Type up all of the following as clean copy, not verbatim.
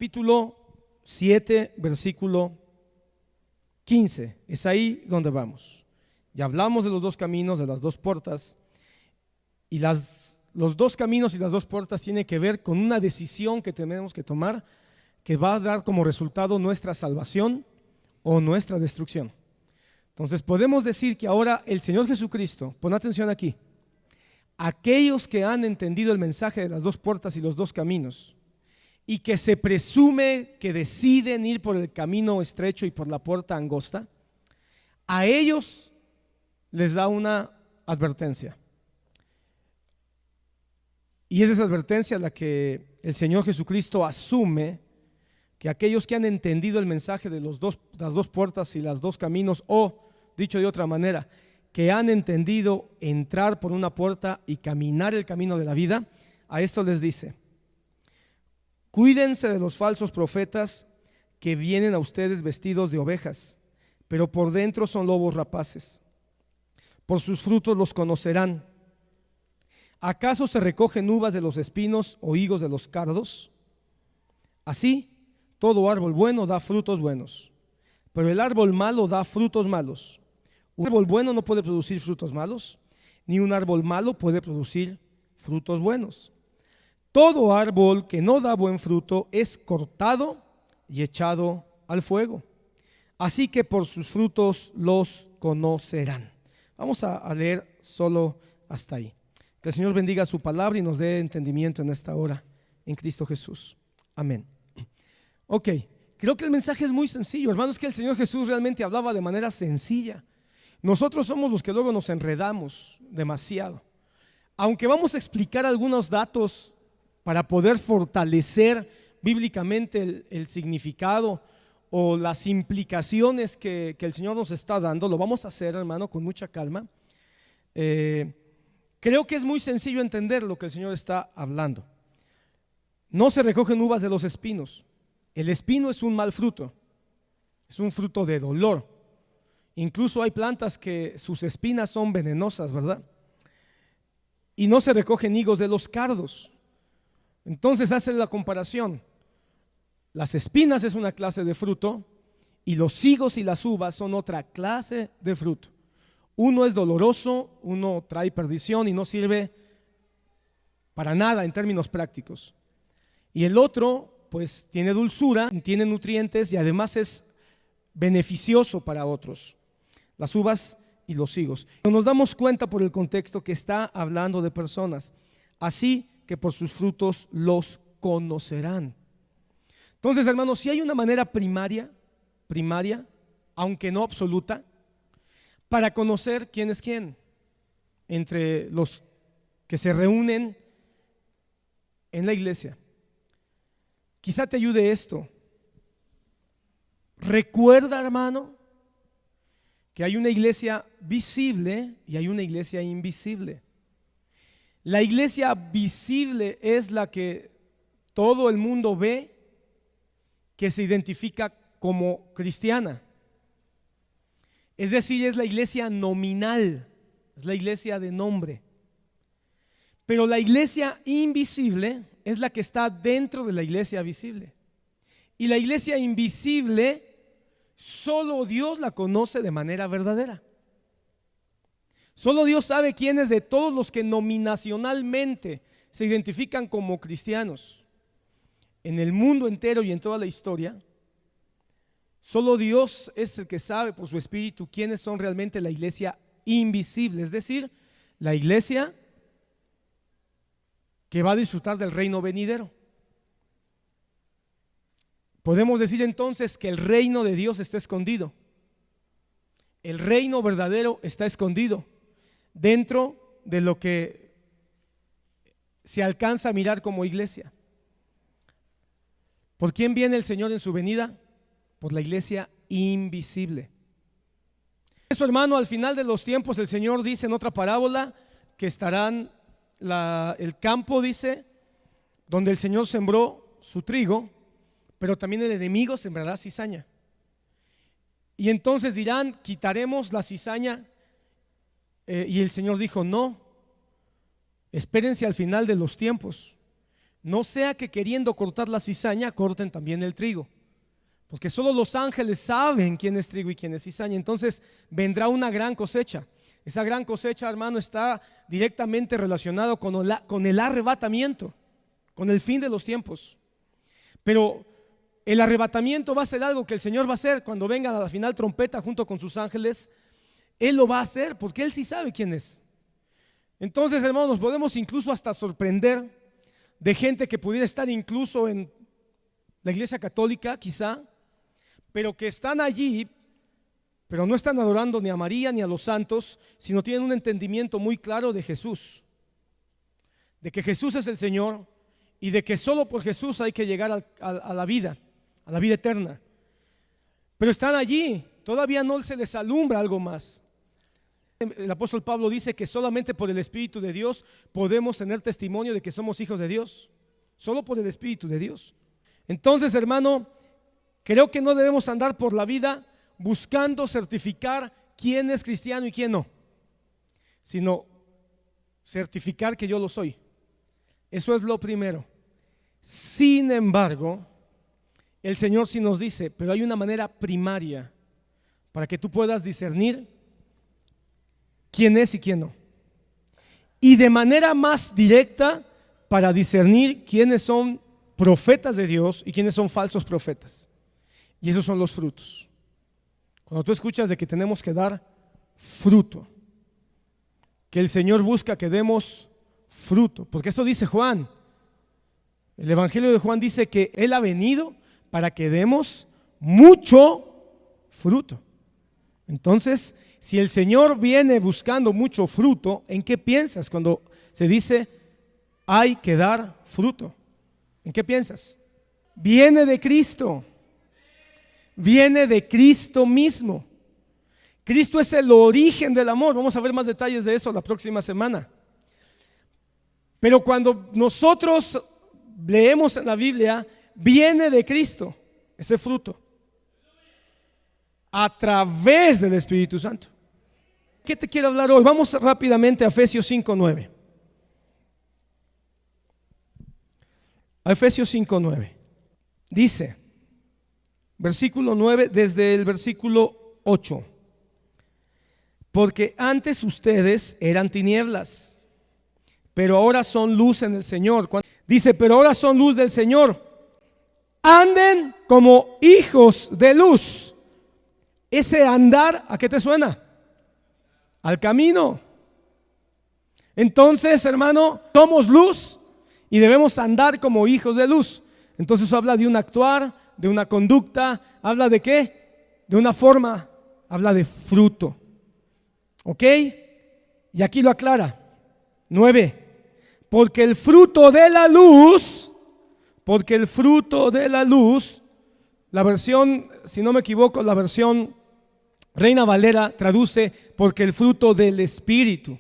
capítulo 7, versículo 15. Es ahí donde vamos. Ya hablamos de los dos caminos, de las dos puertas, y los dos caminos y las dos puertas tienen que ver con una decisión que tenemos que tomar, que va a dar como resultado nuestra salvación o nuestra destrucción. Entonces podemos decir que ahora el Señor Jesucristo, pon atención aquí, aquellos que han entendido el mensaje de las dos puertas y los dos caminos, y que se presume que deciden ir por el camino estrecho y por la puerta angosta, a ellos les da una advertencia. Y es esa advertencia la que el Señor Jesucristo asume, que aquellos que han entendido el mensaje de las dos puertas y los dos caminos, o dicho de otra manera, que han entendido entrar por una puerta y caminar el camino de la vida, a esto les dice: cuídense de los falsos profetas que vienen a ustedes vestidos de ovejas, pero por dentro son lobos rapaces. Por sus frutos los conocerán. ¿Acaso se recogen uvas de los espinos o higos de los cardos? Así, todo árbol bueno da frutos buenos, pero el árbol malo da frutos malos. Un árbol bueno no puede producir frutos malos, ni un árbol malo puede producir frutos buenos. Todo árbol que no da buen fruto es cortado y echado al fuego. Así que por sus frutos los conocerán. Vamos a leer solo hasta ahí. Que el Señor bendiga su palabra y nos dé entendimiento en esta hora, en Cristo Jesús. Amén. Ok, creo que el mensaje es muy sencillo, hermanos, que el Señor Jesús realmente hablaba de manera sencilla. Nosotros somos los que luego nos enredamos demasiado. Aunque vamos a explicar algunos datos para poder fortalecer bíblicamente el significado o las implicaciones que el Señor nos está dando, lo vamos a hacer, hermano, con mucha calma. Creo que es muy sencillo entender lo que el Señor está hablando. No se recogen uvas de los espinos. El espino es un mal fruto, es un fruto de dolor. Incluso hay plantas que sus espinas son venenosas, ¿verdad? Y no se recogen higos de los cardos. Entonces hacen la comparación. Las espinas es una clase de fruto y los higos y las uvas son otra clase de fruto. Uno es doloroso, uno trae perdición y no sirve para nada en términos prácticos. Y el otro, pues, tiene dulzura, tiene nutrientes y además es beneficioso para otros. Las uvas y los higos. Nos damos cuenta por el contexto que está hablando de personas. Así que por sus frutos los conocerán. Entonces, hermanos, si hay una manera primaria, aunque no absoluta, para conocer quién es quién entre los que se reúnen en la iglesia. Quizá te ayude esto. Recuerda, hermano, que hay una iglesia visible y hay una iglesia invisible. La iglesia visible es la que todo el mundo ve, que se identifica como cristiana. Es decir, es la iglesia nominal, es la iglesia de nombre. Pero la iglesia invisible es la que está dentro de la iglesia visible. Y la iglesia invisible, solo Dios la conoce de manera verdadera. Solo Dios sabe quiénes de todos los que nominacionalmente se identifican como cristianos en el mundo entero y en toda la historia. Solo Dios es el que sabe por su Espíritu quiénes son realmente la iglesia invisible, es decir, la iglesia que va a disfrutar del reino venidero. Podemos decir entonces que el reino de Dios está escondido. El reino verdadero está escondido dentro de lo que se alcanza a mirar como iglesia. ¿Por quién viene el Señor en su venida? Por la iglesia invisible. Eso, hermano, al final de los tiempos el Señor dice en otra parábola que estarán el campo, dice, donde el Señor sembró su trigo, pero también el enemigo sembrará cizaña. Y entonces dirán, quitaremos la cizaña. Y el Señor dijo, no, espérense al final de los tiempos. no sea que queriendo cortar la cizaña corten también el trigo, porque solo los ángeles saben quién es trigo y quién es cizaña. Entonces vendrá una gran cosecha. Esa gran cosecha, hermano, está directamente relacionado con el arrebatamiento, con el fin de los tiempos. Pero el arrebatamiento va a ser algo que el Señor va a hacer cuando venga a la final trompeta junto con sus ángeles. Él lo va a hacer porque Él sí sabe quién es. Entonces, hermanos, nos podemos incluso hasta sorprender de gente que pudiera estar incluso en la iglesia católica, quizá, pero que están allí, pero no están adorando ni a María ni a los santos, sino tienen un entendimiento muy claro de Jesús, de que Jesús es el Señor y de que solo por Jesús hay que llegar a la vida eterna. Pero están allí, todavía no se les alumbra algo más. El apóstol Pablo dice que solamente por el Espíritu de Dios podemos tener testimonio de que somos hijos de Dios, solo por el Espíritu de Dios. Entonces, hermano, creo que no debemos andar por la vida buscando certificar quién es cristiano y quién no, sino certificar que yo lo soy. Eso es lo primero. Sin embargo, el Señor sí nos dice, pero hay una manera primaria para que tú puedas discernir quién es y quién no, y de manera más directa para discernir quiénes son profetas de Dios y quiénes son falsos profetas. Y esos son los frutos. Cuando tú escuchas de que tenemos que dar fruto, que el Señor busca que demos fruto, porque eso dice Juan. El Evangelio de Juan dice que Él ha venido para que demos mucho fruto. Entonces, si el Señor viene buscando mucho fruto, ¿en qué piensas cuando se dice hay que dar fruto? ¿En qué piensas? Viene de Cristo. Viene de Cristo mismo. Cristo es el origen del amor. Vamos a ver más detalles de eso la próxima semana. Pero cuando nosotros leemos en la Biblia, viene de Cristo ese fruto a través del Espíritu Santo. ¿Qué te quiero hablar hoy? Vamos rápidamente a Efesios 5:9. A Efesios 5:9. Dice, versículo 9, desde el versículo 8. Porque antes ustedes eran tinieblas, pero ahora son luz en el Señor. Dice, pero ahora son luz del Señor. Anden como hijos de luz. Ese andar, ¿a qué te suena? Al camino. Entonces, hermano, somos luz y debemos andar como hijos de luz. Entonces habla de un actuar, de una conducta. ¿Habla de qué? De una forma. Habla de fruto. ¿Ok? Y aquí lo aclara. 9. Porque el fruto de la luz, la versión, si no me equivoco, la versión Reina Valera traduce, porque el fruto del Espíritu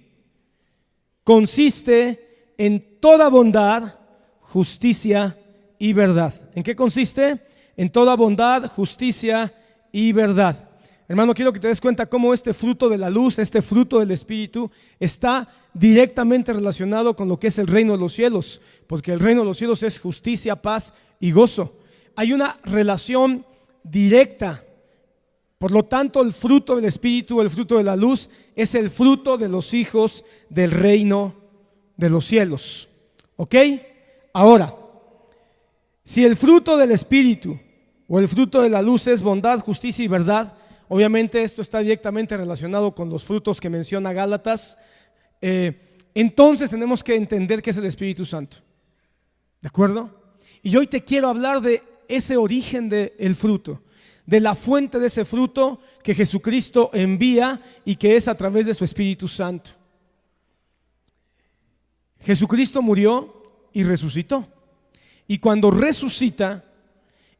consiste en toda bondad, justicia y verdad. ¿En qué consiste? En toda bondad, justicia y verdad. Hermano, quiero que te des cuenta cómo este fruto de la luz, este fruto del Espíritu está directamente relacionado con lo que es el reino de los cielos, porque el reino de los cielos es justicia, paz y gozo. Hay una relación directa. Por lo tanto, el fruto del Espíritu, el fruto de la luz, es el fruto de los hijos del reino de los cielos. ¿Ok? Ahora, si el fruto del Espíritu o el fruto de la luz es bondad, justicia y verdad, obviamente esto está directamente relacionado con los frutos que menciona Gálatas. Entonces tenemos que entender que es el Espíritu Santo. ¿De acuerdo? Y hoy te quiero hablar de ese origen del fruto, de la fuente de ese fruto que Jesucristo envía y que es a través de su Espíritu Santo. Jesucristo murió y resucitó. Y cuando resucita,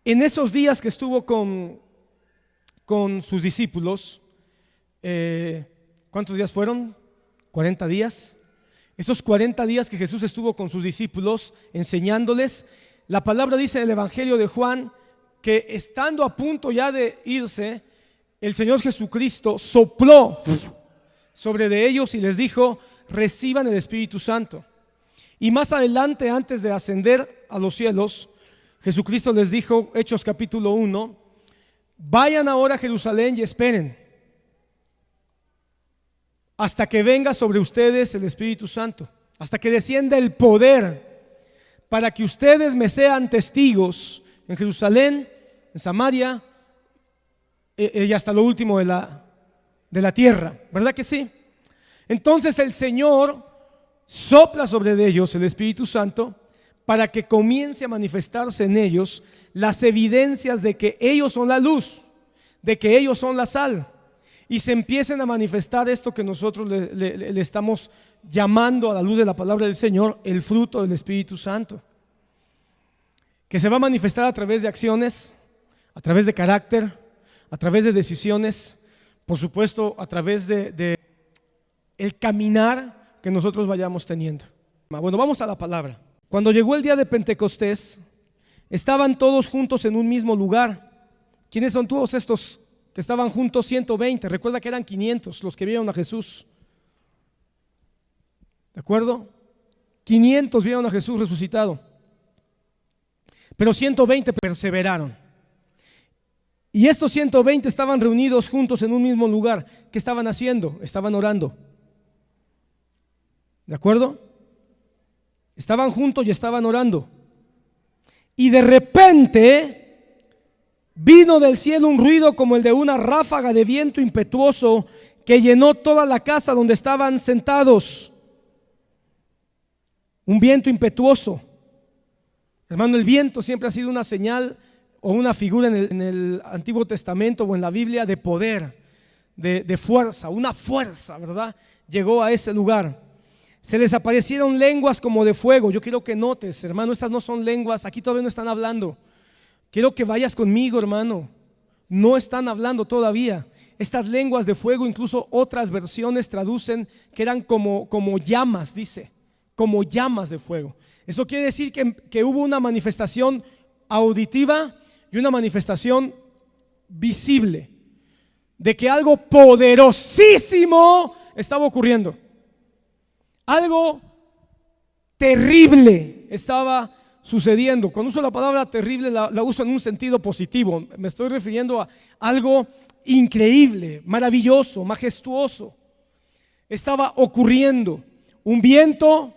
en esos días que estuvo con sus discípulos, ¿cuántos días fueron? 40 días. Esos 40 días que Jesús estuvo con sus discípulos enseñándoles, la palabra dice en el Evangelio de Juan que estando a punto ya de irse, el Señor Jesucristo sopló sobre de ellos y les dijo: reciban el Espíritu Santo. Y más adelante, antes de ascender, a los cielos, Jesucristo les dijo, Hechos capítulo 1, vayan ahora a Jerusalén y esperen hasta que venga sobre ustedes el Espíritu Santo, hasta que descienda el poder, para que ustedes me sean testigos en Jerusalén, en Samaria y hasta lo último de la tierra. ¿Verdad que sí? Entonces el Señor sopla sobre ellos el Espíritu Santo para que comience a manifestarse en ellos las evidencias de que ellos son la luz, de que ellos son la sal, y se empiecen a manifestar esto que nosotros le estamos llamando, a la luz de la palabra del Señor, el fruto del Espíritu Santo, que se va a manifestar a través de acciones, a través de carácter, a través de decisiones, por supuesto a través de el caminar que nosotros vayamos teniendo. Bueno, vamos a la palabra. Cuando llegó el día de Pentecostés, estaban todos juntos en un mismo lugar. ¿Quiénes son todos estos que estaban juntos? 120. Recuerda que eran 500 los que vieron a Jesús. ¿De acuerdo? 500 vieron a Jesús resucitado, pero 120 perseveraron. Y estos 120 estaban reunidos juntos en un mismo lugar. ¿Qué estaban haciendo? Estaban orando. ¿De acuerdo? Estaban juntos y estaban orando. Y de repente vino del cielo un ruido como el de una ráfaga de viento impetuoso que llenó toda la casa donde estaban sentados. Un viento impetuoso. Hermano, el viento siempre ha sido una señal o una figura en el Antiguo Testamento o en la Biblia de poder, de fuerza, una fuerza, ¿verdad? Llegó a ese lugar. Se les aparecieron lenguas como de fuego. Yo quiero que notes, hermano, estas no son lenguas, aquí todavía no están hablando. Quiero que vayas conmigo, hermano. No están hablando todavía. Estas lenguas de fuego, incluso otras versiones traducen que eran como llamas, dice, como llamas de fuego. Eso quiere decir que hubo una manifestación auditiva y una manifestación visible de que algo poderosísimo estaba ocurriendo. Algo terrible estaba sucediendo. Cuando uso la palabra terrible la uso en un sentido positivo. Me estoy refiriendo a algo increíble, maravilloso, majestuoso. Estaba ocurriendo un viento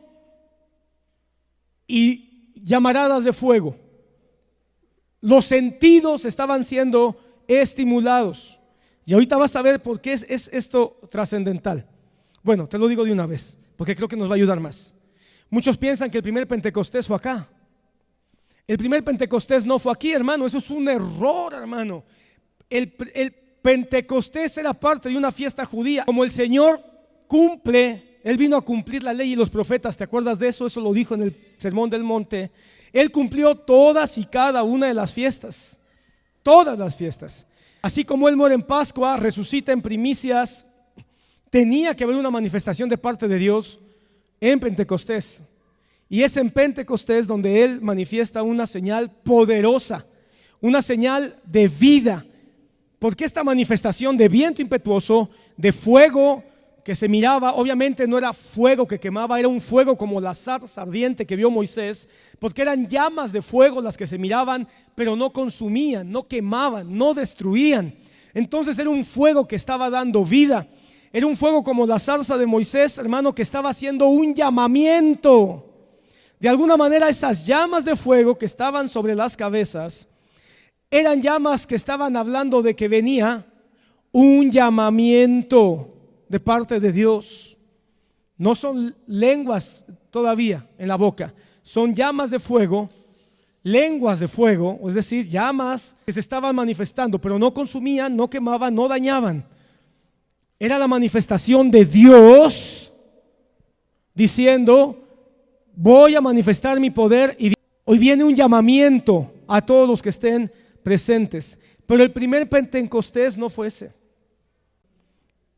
y llamaradas de fuego. Los sentidos estaban siendo estimulados. Y ahorita vas a ver por qué es esto trascendental. Bueno, te lo digo de una vez, porque creo que nos va a ayudar más. Muchos piensan que el primer Pentecostés fue acá. El primer Pentecostés no fue aquí, hermano. Eso es un error, hermano. El Pentecostés era parte de una fiesta judía. Como el Señor cumple, Él vino a cumplir la ley y los profetas. ¿Te acuerdas de eso? Eso lo dijo en el Sermón del Monte. Él cumplió todas y cada una de las fiestas. Todas las fiestas. Así como Él muere en Pascua, resucita en primicias, tenía que haber una manifestación de parte de Dios en Pentecostés. Y es en Pentecostés donde Él manifiesta una señal poderosa, una señal de vida. Porque esta manifestación de viento impetuoso, de fuego que se miraba, obviamente no era fuego que quemaba, era un fuego como la zarza ardiente que vio Moisés, porque eran llamas de fuego las que se miraban, pero no consumían, no quemaban, no destruían. Entonces era un fuego que estaba dando vida. Era un fuego como la zarza de Moisés, hermano, que estaba haciendo un llamamiento. De alguna manera esas llamas de fuego que estaban sobre las cabezas eran llamas que estaban hablando de que venía un llamamiento de parte de Dios. No son lenguas todavía en la boca, son llamas de fuego, lenguas de fuego, es decir, llamas que se estaban manifestando, pero no consumían, no quemaban, no dañaban. Era la manifestación de Dios diciendo: voy a manifestar mi poder. Y hoy viene un llamamiento a todos los que estén presentes. Pero el primer Pentecostés no fue ese.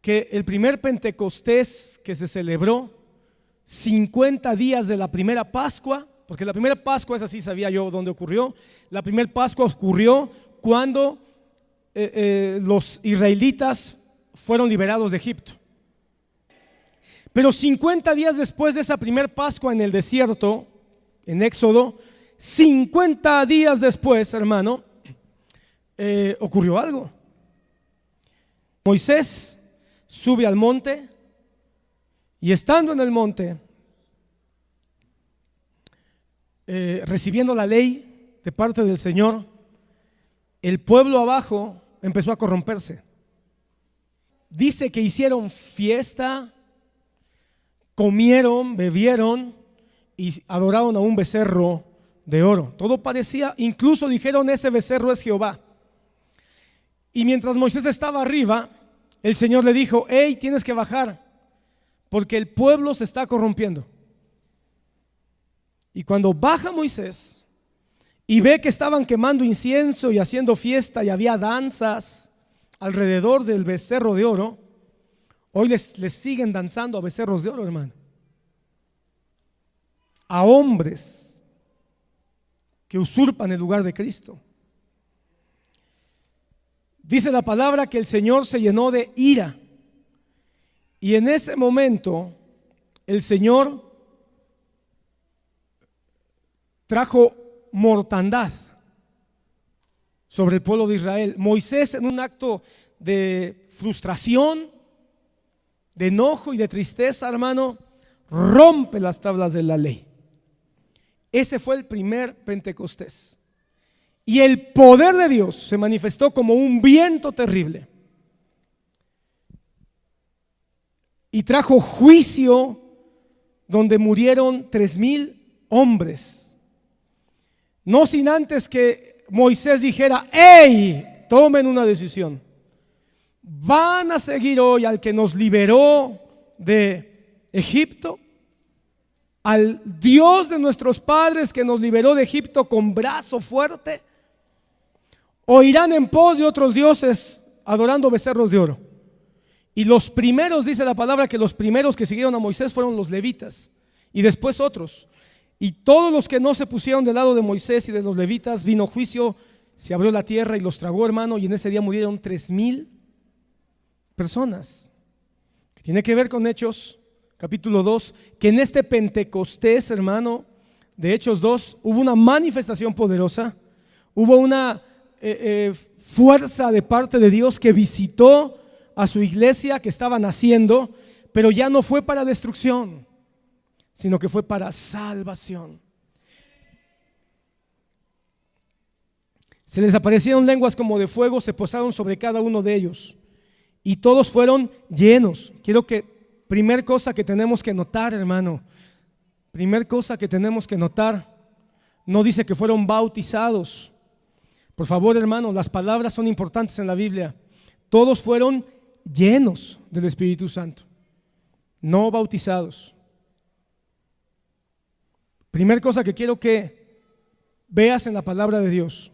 Que el primer Pentecostés que se celebró 50 días de la primera Pascua, porque la primera Pascua, esa sí sabía yo dónde ocurrió. La primera Pascua ocurrió cuando los israelitas fueron liberados de Egipto. Pero 50 días después de esa primer Pascua en el desierto, en Éxodo, 50 días después, hermano, ocurrió algo. Moisés sube al monte y estando en el monte, recibiendo la ley de parte del Señor, el pueblo abajo empezó a corromperse. Dice que hicieron fiesta, comieron, bebieron y adoraron a un becerro de oro. Todo parecía, incluso dijeron, ese becerro es Jehová. Y mientras Moisés estaba arriba, el Señor le dijo: hey, tienes que bajar porque el pueblo se está corrompiendo. Y cuando baja Moisés y ve que estaban quemando incienso y haciendo fiesta y había danzas alrededor del becerro de oro, hoy les siguen danzando a becerros de oro, hermano, a hombres que usurpan el lugar de Cristo. Dice la palabra que el Señor se llenó de ira y en ese momento el Señor trajo mortandad sobre el pueblo de Israel. Moisés, en un acto de frustración, de enojo y de tristeza, hermano, rompe las tablas de la ley. Ese fue el primer Pentecostés. Y el poder de Dios se manifestó como un viento terrible y trajo juicio donde murieron 3,000 hombres. No sin antes que Moisés dijera: hey, tomen una decisión. ¿Van a seguir hoy al que nos liberó de Egipto? ¿Al Dios de nuestros padres que nos liberó de Egipto con brazo fuerte? ¿O irán en pos de otros dioses adorando becerros de oro? Y los primeros, dice la palabra, que los primeros que siguieron a Moisés fueron los levitas y después otros. Y todos los que no se pusieron del lado de Moisés y de los levitas, vino juicio, se abrió la tierra y los tragó, hermano, y en ese día murieron 3,000 personas. Que tiene que ver con Hechos capítulo 2, que en este Pentecostés, hermano, de Hechos 2, hubo una manifestación poderosa, hubo una fuerza de parte de Dios que visitó a su iglesia que estaba naciendo, pero ya no fue para destrucción, sino que fue para salvación. Se les aparecieron lenguas como de fuego, se posaron sobre cada uno de ellos y todos fueron llenos. Quiero que, primer cosa que tenemos que notar, hermano, primer cosa que tenemos que notar, no dice que fueron bautizados. Por favor, hermano, las palabras son importantes en la Biblia. Todos fueron llenos del Espíritu Santo, no bautizados. Primer cosa que quiero que veas en la palabra de Dios.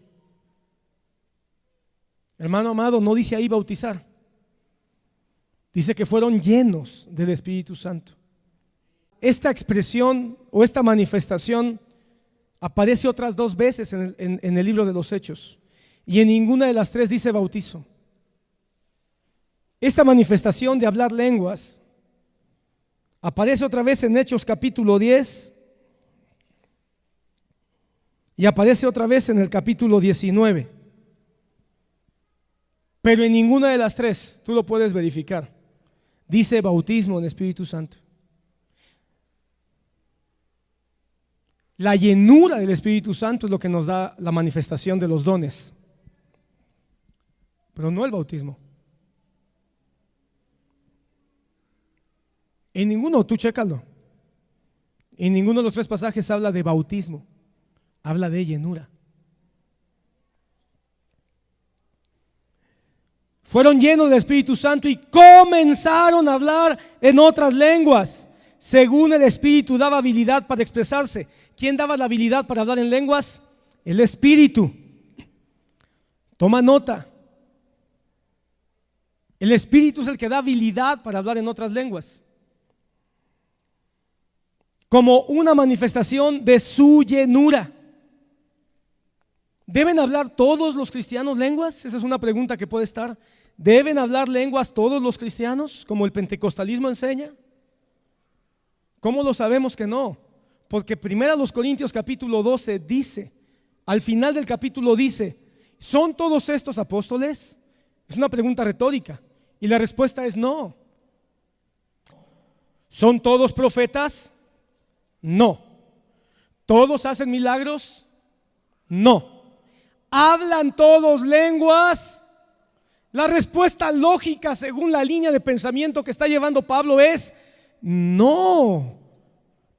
Hermano amado, no dice ahí bautizar. Dice que fueron llenos del Espíritu Santo. Esta expresión o esta manifestación aparece otras 2 veces en el libro de los Hechos y en ninguna de las 3 dice bautizo. Esta manifestación de hablar lenguas aparece otra vez en Hechos capítulo 10 y aparece otra vez en el capítulo 19, pero en ninguna de las 3, tú lo puedes verificar, dice bautismo en Espíritu Santo. La llenura del Espíritu Santo es lo que nos da la manifestación de los dones, pero no el bautismo. En ninguno, tú chécalo, en ninguno de los 3 pasajes habla de bautismo, habla de llenura. Fueron llenos del Espíritu Santo y comenzaron a hablar en otras lenguas, según el Espíritu daba habilidad para expresarse. ¿Quién daba la habilidad para hablar en lenguas? El Espíritu. Toma nota. El Espíritu es el que da habilidad para hablar en otras lenguas, como una manifestación de su llenura. ¿Deben hablar todos los cristianos lenguas? Esa es una pregunta que puede estar. ¿Deben hablar lenguas todos los cristianos, como el pentecostalismo enseña? ¿Cómo lo sabemos que no? Porque 1 Corintios capítulo 12 dice, al final del capítulo dice, ¿son todos estos apóstoles? Es una pregunta retórica y la respuesta es no. ¿Son todos profetas? No. ¿Todos hacen milagros? No. ¿Hablan todos lenguas? La respuesta lógica según la línea de pensamiento que está llevando Pablo es no.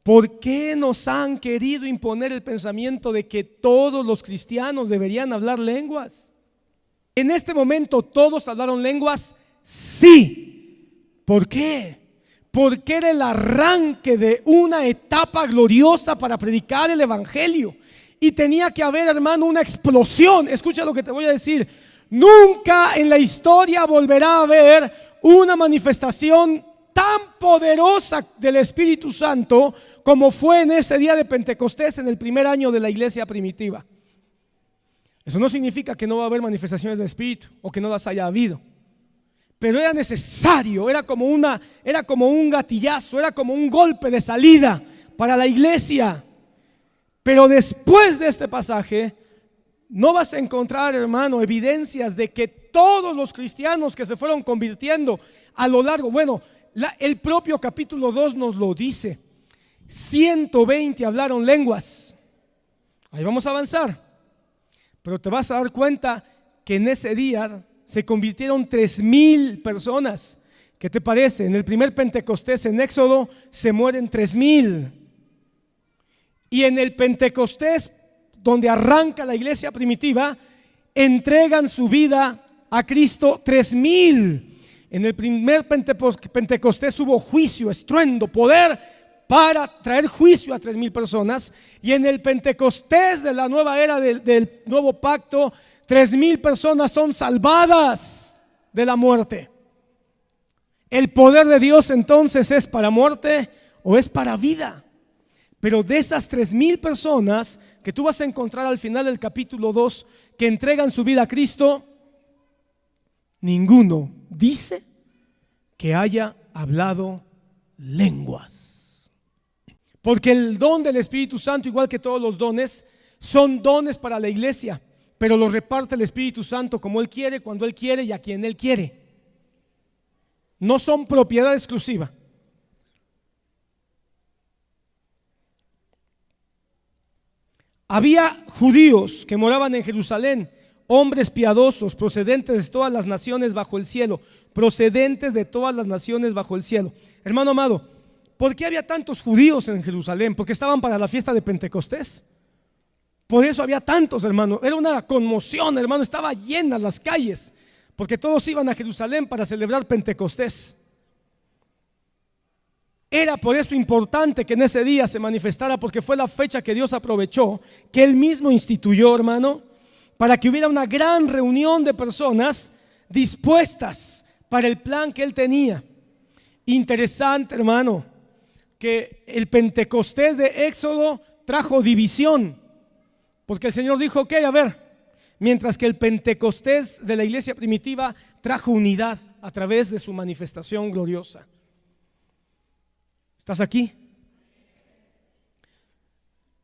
¿Por qué nos han querido imponer el pensamiento de que todos los cristianos deberían hablar lenguas? En este momento, ¿todos hablaron lenguas? Sí. ¿Por qué? Porque era el arranque de una etapa gloriosa para predicar el evangelio. Y tenía que haber, hermano, una explosión. Escucha lo que te voy a decir. Nunca en la historia volverá a haber una manifestación tan poderosa del Espíritu Santo como fue en ese día de Pentecostés en el primer año de la iglesia primitiva. Eso no significa que no va a haber manifestaciones del Espíritu o que no las haya habido, pero era necesario, era como un gatillazo, era como un golpe de salida para la iglesia. Pero después de este pasaje no vas a encontrar, hermano, evidencias de que todos los cristianos que se fueron convirtiendo a lo largo, el propio capítulo 2 nos lo dice. 120 hablaron lenguas. Ahí vamos a avanzar. Pero te vas a dar cuenta que en ese día se convirtieron 3,000 personas. ¿Qué te parece? En el primer Pentecostés en Éxodo se mueren 3,000. Y en el Pentecostés, donde arranca la iglesia primitiva, entregan su vida a Cristo 3,000. En el primer Pentecostés hubo juicio, estruendo, poder para traer juicio a 3,000 personas. Y en el Pentecostés de la nueva era del nuevo pacto, 3,000 personas son salvadas de la muerte. ¿El poder de Dios entonces es para muerte o es para vida? Pero de esas 3,000 personas que tú vas a encontrar al final del capítulo 2 que entregan su vida a Cristo, ninguno dice que haya hablado lenguas. Porque el don del Espíritu Santo, igual que todos los dones, son dones para la iglesia, pero los reparte el Espíritu Santo como Él quiere, cuando Él quiere y a quien Él quiere. No son propiedad exclusiva. Había judíos que moraban en Jerusalén, hombres piadosos, procedentes de todas las naciones bajo el cielo, procedentes de todas las naciones bajo el cielo. Hermano amado, ¿por qué había tantos judíos en Jerusalén? Porque estaban para la fiesta de Pentecostés. Por eso había tantos, hermano. Era una conmoción, hermano. Estaba llenas las calles, porque todos iban a Jerusalén para celebrar Pentecostés. Era por eso importante que en ese día se manifestara, porque fue la fecha que Dios aprovechó, que Él mismo instituyó, hermano, para que hubiera una gran reunión de personas dispuestas para el plan que Él tenía. Interesante, hermano, que el Pentecostés de Éxodo trajo división, porque el Señor dijo, ok, a ver, mientras que el Pentecostés de la iglesia primitiva trajo unidad a través de su manifestación gloriosa. ¿Estás aquí?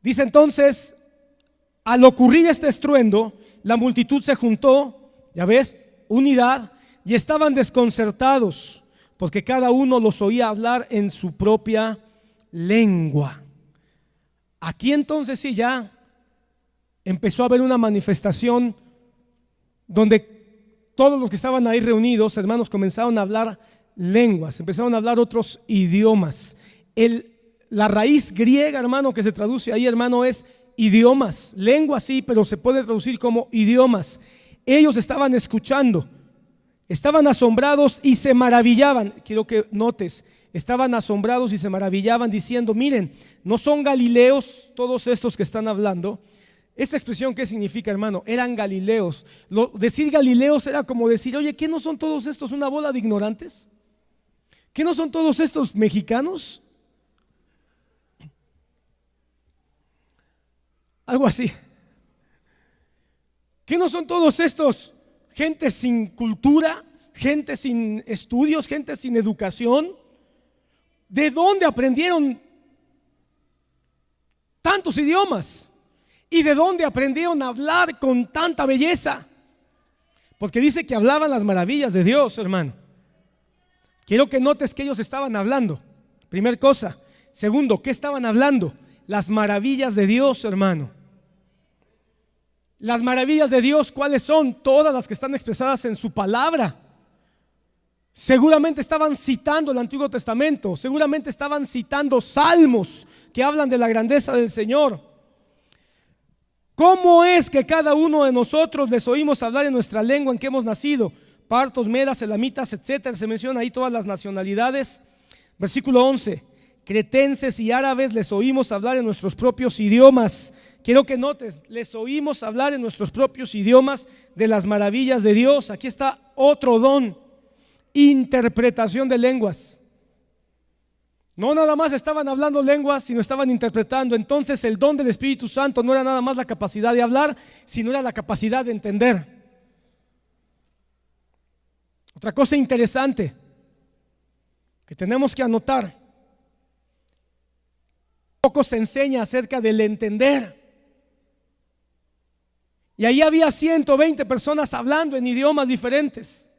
Dice entonces, al ocurrir este estruendo, la multitud se juntó, ya ves, unidad, y estaban desconcertados, porque cada uno los oía hablar en su propia lengua. Aquí entonces sí ya empezó a haber una manifestación donde todos los que estaban ahí reunidos, hermanos, comenzaron a hablar lenguas, empezaron a hablar otros idiomas. La raíz griega, hermano, que se traduce ahí, hermano, es idiomas. Lengua sí, pero se puede traducir como idiomas. Ellos estaban escuchando, estaban asombrados y se maravillaban. Quiero que notes, estaban asombrados y se maravillaban diciendo, miren, no son galileos todos estos que están hablando. Esta expresión, ¿qué significa, hermano? Eran galileos. Decir galileos era como decir, oye, ¿qué no son todos estos una bola de ignorantes? ¿Qué no son todos estos mexicanos? Algo así. ¿Qué no son todos estos gente sin cultura, gente sin estudios, gente sin educación? ¿De dónde aprendieron tantos idiomas? ¿Y de dónde aprendieron a hablar con tanta belleza? Porque dice que hablaban las maravillas de Dios, hermano. Quiero que notes que ellos estaban hablando. Primer cosa. Segundo, ¿qué estaban hablando? Las maravillas de Dios, hermano. Las maravillas de Dios, ¿cuáles son? Todas las que están expresadas en su palabra. Seguramente estaban citando el Antiguo Testamento, seguramente estaban citando salmos que hablan de la grandeza del Señor. ¿Cómo es que cada uno de nosotros les oímos hablar en nuestra lengua en que hemos nacido? Partos, medas, elamitas, etcétera. Se menciona ahí todas las nacionalidades. Versículo 11. Cretenses y árabes les oímos hablar en nuestros propios idiomas. Quiero que notes, les oímos hablar en nuestros propios idiomas de las maravillas de Dios. Aquí está otro don: interpretación de lenguas. No nada más estaban hablando lenguas, sino estaban interpretando. Entonces el don del Espíritu Santo no era nada más la capacidad de hablar, sino era la capacidad de entender. Otra cosa interesante que tenemos que anotar: poco se enseña acerca del entender. Y ahí había 120 personas hablando en idiomas diferentes,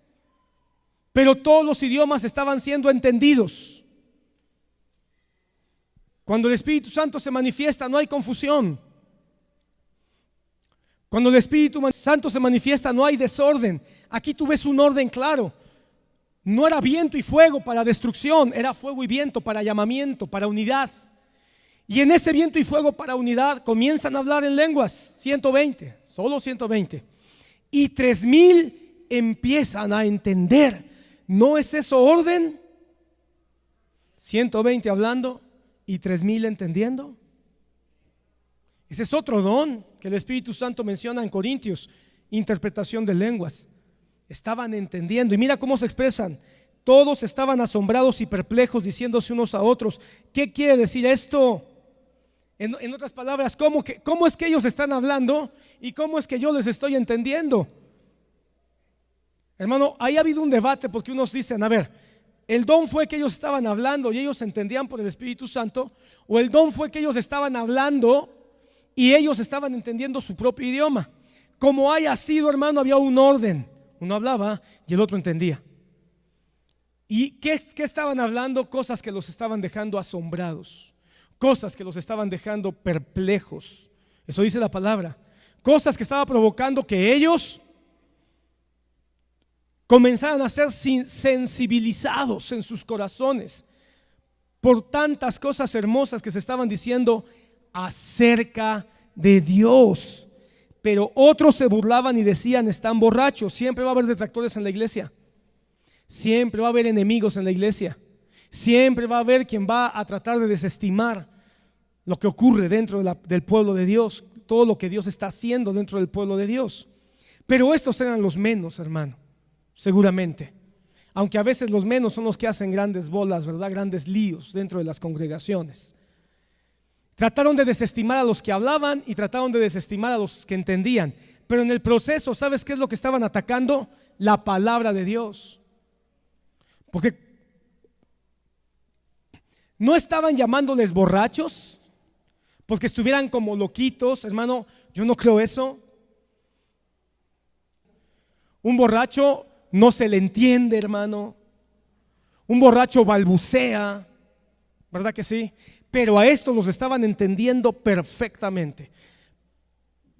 pero todos los idiomas estaban siendo entendidos. Cuando el Espíritu Santo se manifiesta, no hay confusión. Cuando el Espíritu Santo se manifiesta, no hay desorden. Aquí tú ves un orden claro. No era viento y fuego para destrucción, era fuego y viento para llamamiento, para unidad. Y en ese viento y fuego para unidad comienzan a hablar en lenguas, 120, solo 120. Y 3000 empiezan a entender. ¿No es eso orden? 120 hablando y 3000 entendiendo. Ese es otro don que el Espíritu Santo menciona en Corintios: interpretación de lenguas. Estaban entendiendo, y mira cómo se expresan. Todos estaban asombrados y perplejos, diciéndose unos a otros: ¿qué quiere decir esto? En otras palabras, ¿cómo es que ellos están hablando y cómo es que yo les estoy entendiendo? Hermano, ahí ha habido un debate, porque unos dicen: a ver, ¿el don fue que ellos estaban hablando y ellos entendían por el Espíritu Santo? ¿O el don fue que ellos estaban hablando y ellos estaban entendiendo su propio idioma? Como haya sido, hermano, había un orden. Uno hablaba y el otro entendía. ¿Y qué estaban hablando? Cosas que los estaban dejando asombrados, cosas que los estaban dejando perplejos. Eso dice la palabra. Cosas que estaba provocando que ellos comenzaran a ser sensibilizados en sus corazones por tantas cosas hermosas que se estaban diciendo acerca de Dios. Pero otros se burlaban y decían: están borrachos. Siempre va a haber detractores en la iglesia. Siempre va a haber enemigos en la iglesia. Siempre va a haber quien va a tratar de desestimar lo que ocurre dentro del pueblo de Dios, todo lo que Dios está haciendo dentro del pueblo de Dios. Pero estos eran los menos, hermano, seguramente. Aunque a veces los menos son los que hacen grandes bolas, ¿verdad? Grandes líos dentro de las congregaciones. Trataron de desestimar a los que hablaban y trataron de desestimar a los que entendían. Pero en el proceso, ¿sabes qué es lo que estaban atacando? La palabra de Dios. Porque no estaban llamándoles borrachos, pues que estuvieran como loquitos, hermano. Yo no creo eso. Un borracho no se le entiende, hermano. Un borracho balbucea, ¿verdad que sí? Pero a estos los estaban entendiendo perfectamente.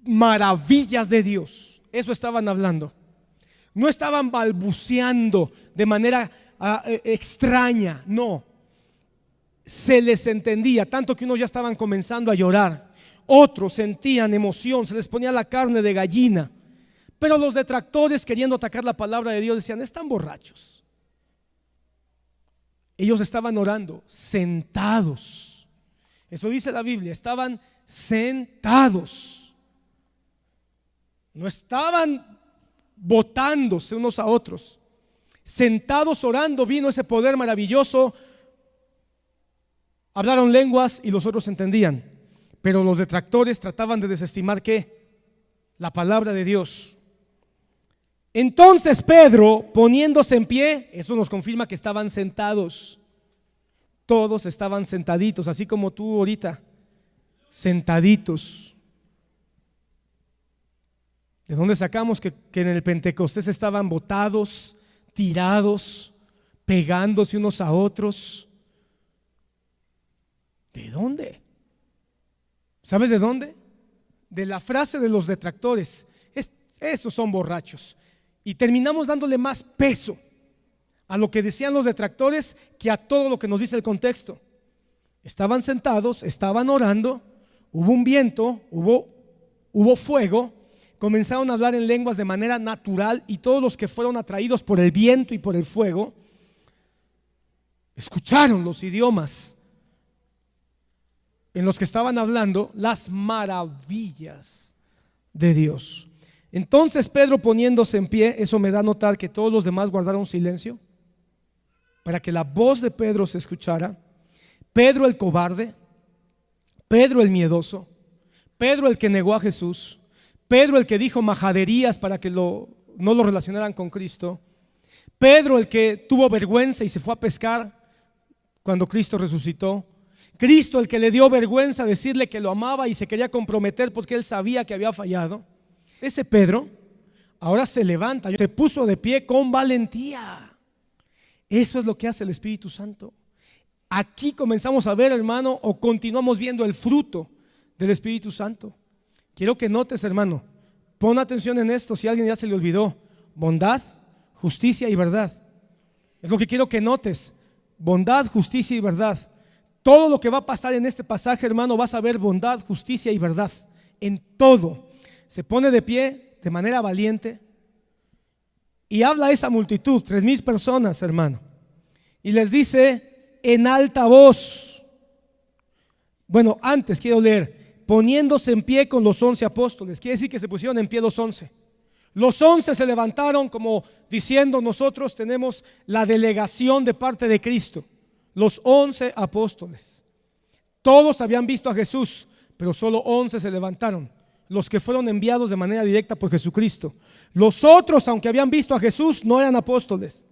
Maravillas de Dios, eso estaban hablando. No estaban balbuceando de manera extraña, no. Se les entendía, tanto que unos ya estaban comenzando a llorar, otros sentían emoción, se les ponía la carne de gallina. Pero los detractores, queriendo atacar la palabra de Dios, decían: están borrachos. Ellos estaban orando sentados. Eso dice la Biblia, estaban sentados. No estaban botándose unos a otros. Sentados orando, vino ese poder maravilloso. Hablaron lenguas y los otros entendían. Pero los detractores trataban de desestimar ¿qué? La palabra de Dios. Entonces Pedro, poniéndose en pie, eso nos confirma que estaban sentados. Todos estaban sentaditos, así como tú ahorita. sentaditos. ¿De dónde sacamos que en el Pentecostés estaban botados, tirados, pegándose unos a otros? ¿De dónde? ¿Sabes de dónde? De la frase de los detractores: estos son borrachos. Y terminamos dándole más peso a lo que decían los detractores que a todo lo que nos dice el contexto. Estaban sentados, estaban orando, hubo un viento, hubo fuego, comenzaron a hablar en lenguas de manera natural, y todos los que fueron atraídos por el viento y por el fuego escucharon los idiomas en los que estaban hablando las maravillas de Dios. Entonces Pedro, poniéndose en pie, eso me da a notar que todos los demás guardaron silencio para que la voz de Pedro se escuchara. Pedro el cobarde, Pedro el miedoso, Pedro el que negó a Jesús, Pedro el que dijo majaderías para que no lo relacionaran con Cristo, Pedro el que tuvo vergüenza y se fue a pescar cuando Cristo resucitó, Cristo el que le dio vergüenza decirle que lo amaba y se quería comprometer porque él sabía que había fallado. Ese Pedro ahora se levanta, se puso de pie con valentía. Eso es lo que hace el Espíritu Santo. Aquí comenzamos a ver, hermano, o continuamos viendo el fruto del Espíritu Santo. Quiero que notes, hermano, pon atención en esto, si a alguien ya se le olvidó: bondad, justicia y verdad. Es lo que quiero que notes: bondad, justicia y verdad. Todo lo que va a pasar en este pasaje, hermano, vas a ver bondad, justicia y verdad en todo. Se pone de pie de manera valiente y habla a esa multitud, 3,000 personas, hermano, y les dice en alta voz. Bueno, antes quiero leer: poniéndose en pie con los 11 apóstoles. Quiere decir que se pusieron en pie los 11. Los 11 se levantaron como diciendo: nosotros tenemos la delegación de parte de Cristo. Los 11 apóstoles, todos habían visto a Jesús, pero solo 11 se levantaron, los que fueron enviados de manera directa por Jesucristo. Los otros, aunque habían visto a Jesús, no eran apóstoles.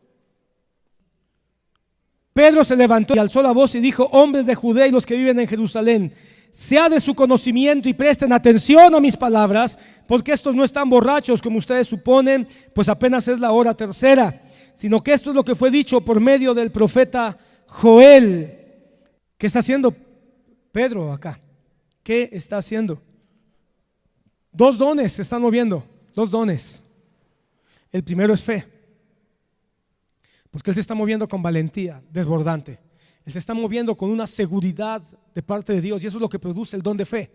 Pedro se levantó y alzó la voz y dijo: hombres de Judea y los que viven en Jerusalén, sea de su conocimiento y presten atención a mis palabras, porque estos no están borrachos como ustedes suponen, pues apenas es la hora tercera, sino que esto es lo que fue dicho por medio del profeta Joel. ¿Qué está haciendo Pedro acá? ¿Qué está haciendo? Dos dones se están moviendo, dos dones. El primero es fe, porque él se está moviendo con valentía desbordante. Él se está moviendo con una seguridad de parte de Dios, y eso es lo que produce el don de fe.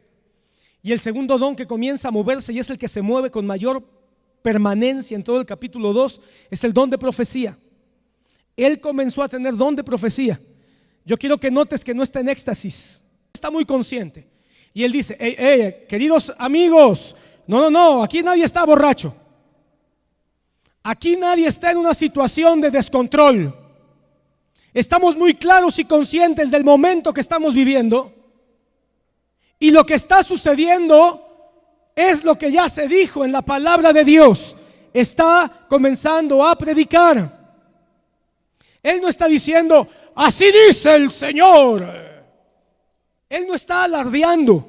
Y el segundo don que comienza a moverse, y es el que se mueve con mayor permanencia en todo el capítulo 2, es el don de profecía. Él comenzó a tener don de profecía. Yo quiero que notes que no está en éxtasis, está muy consciente. Y él dice: queridos amigos, no, aquí nadie está borracho. Aquí nadie está en una situación de descontrol. Estamos muy claros y conscientes del momento que estamos viviendo, y lo que está sucediendo es lo que ya se dijo en la palabra de Dios. Está comenzando a predicar. Él no está diciendo: así dice el Señor. Él no está alardeando.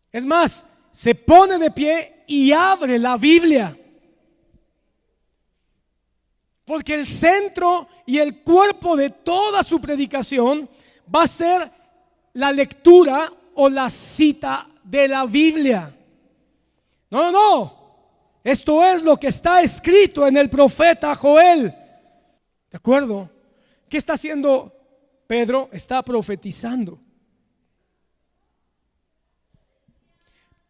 Es más, se pone de pie y abre la Biblia, porque el centro y el cuerpo de toda su predicación va a ser la lectura o la cita de la Biblia. No, esto es lo que está escrito en el profeta Joel. ¿De acuerdo? ¿Qué está haciendo Pedro? Está profetizando.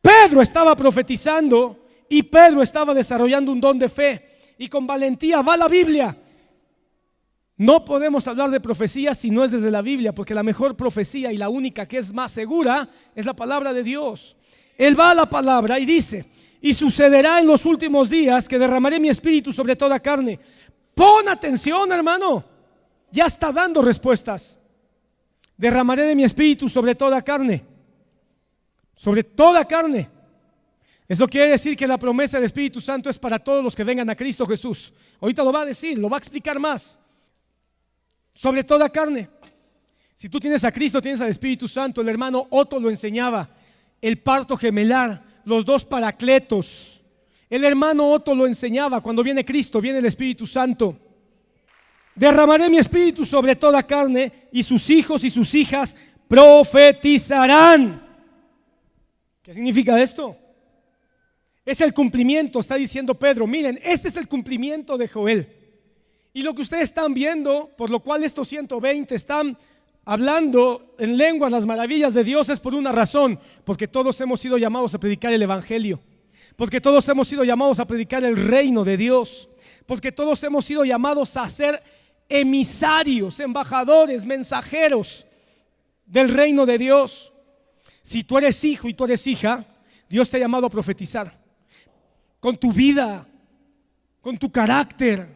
Pedro estaba profetizando y Pedro estaba desarrollando un don de fe, y con valentía va a la Biblia. No podemos hablar de profecía si no es desde la Biblia, porque la mejor profecía y la única que es más segura es la palabra de Dios. Él va a la palabra y dice: y sucederá en los últimos días que derramaré mi espíritu sobre toda carne. Pon atención, hermano, ya está dando respuestas. Derramaré de mi espíritu sobre toda carne. Sobre toda carne. Eso quiere decir que la promesa del Espíritu Santo es para todos los que vengan a Cristo Jesús. Ahorita lo va a decir, lo va a explicar más. Sobre toda carne. Si tú tienes a Cristo, tienes al Espíritu Santo. El hermano Otto lo enseñaba, el parto gemelar, los dos paracletos. El hermano Otto lo enseñaba, cuando viene Cristo, viene el Espíritu Santo. Derramaré mi espíritu sobre toda carne y sus hijos y sus hijas profetizarán. ¿Qué significa esto? Es el cumplimiento, está diciendo Pedro. Miren, este es el cumplimiento de Joel. Y lo que ustedes están viendo, por lo cual estos 120 están hablando en lenguas las maravillas de Dios, es por una razón, porque todos hemos sido llamados a predicar el evangelio, porque todos hemos sido llamados a predicar el reino de Dios, porque todos hemos sido llamados a ser emisarios, embajadores, mensajeros del reino de Dios. Si tú eres hijo y tú eres hija, Dios te ha llamado a profetizar con tu vida, con tu carácter,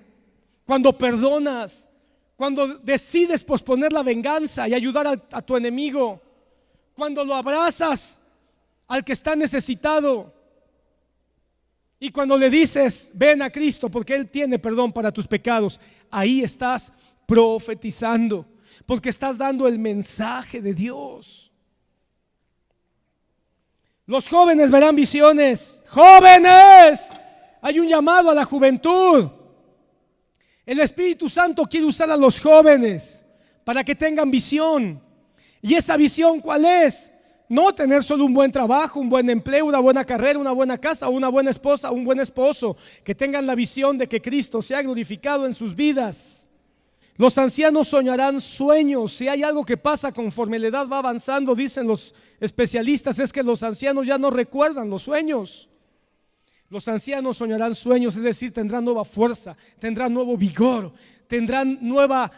cuando perdonas, cuando decides posponer la venganza y ayudar a tu enemigo, cuando lo abrazas al que está necesitado y cuando le dices ven a Cristo porque Él tiene perdón para tus pecados. Ahí estás profetizando, porque estás dando el mensaje de Dios. Los jóvenes verán visiones. ¡Jóvenes! Hay un llamado a la juventud. El Espíritu Santo quiere usar a los jóvenes para que tengan visión. ¿Y esa visión cuál es? No tener solo un buen trabajo, un buen empleo, una buena carrera, una buena casa, una buena esposa, un buen esposo. Que tengan la visión de que Cristo sea glorificado en sus vidas. Los ancianos soñarán sueños. Si hay algo que pasa conforme la edad va avanzando, dicen los especialistas, es que los ancianos ya no recuerdan los sueños. Los ancianos soñarán sueños, es decir, tendrán nueva fuerza, tendrán nuevo vigor, tendrán nueva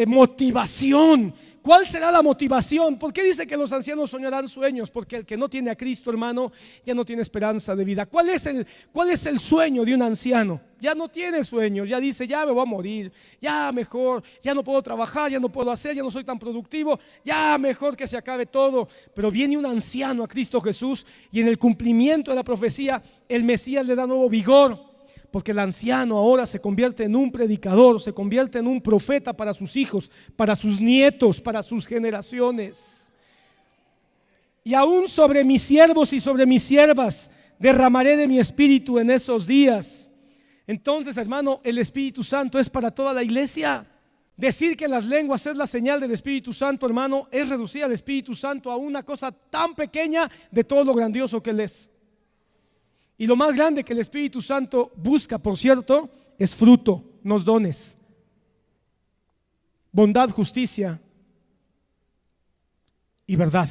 motivación. ¿Cuál será la motivación? ¿Por qué dice que los ancianos soñarán sueños? Porque el que no tiene a Cristo, hermano, ya no tiene esperanza de vida. ¿Cuál es el sueño de un anciano? Ya no tiene sueños, ya dice, ya me voy a morir, ya mejor, ya no puedo trabajar, ya no puedo hacer, ya no soy tan productivo, ya mejor que se acabe todo. Pero viene un anciano a Cristo Jesús y en el cumplimiento de la profecía, el Mesías le da nuevo vigor. Porque el anciano ahora se convierte en un predicador, se convierte en un profeta para sus hijos, para sus nietos, para sus generaciones. Y aún sobre mis siervos y sobre mis siervas derramaré de mi espíritu en esos días. Entonces, hermano, el Espíritu Santo es para toda la iglesia. Decir que las lenguas es la señal del Espíritu Santo, hermano, es reducir al Espíritu Santo a una cosa tan pequeña de todo lo grandioso que Él es. Y lo más grande que el Espíritu Santo busca, por cierto, es fruto, no dones. Bondad, justicia y verdad.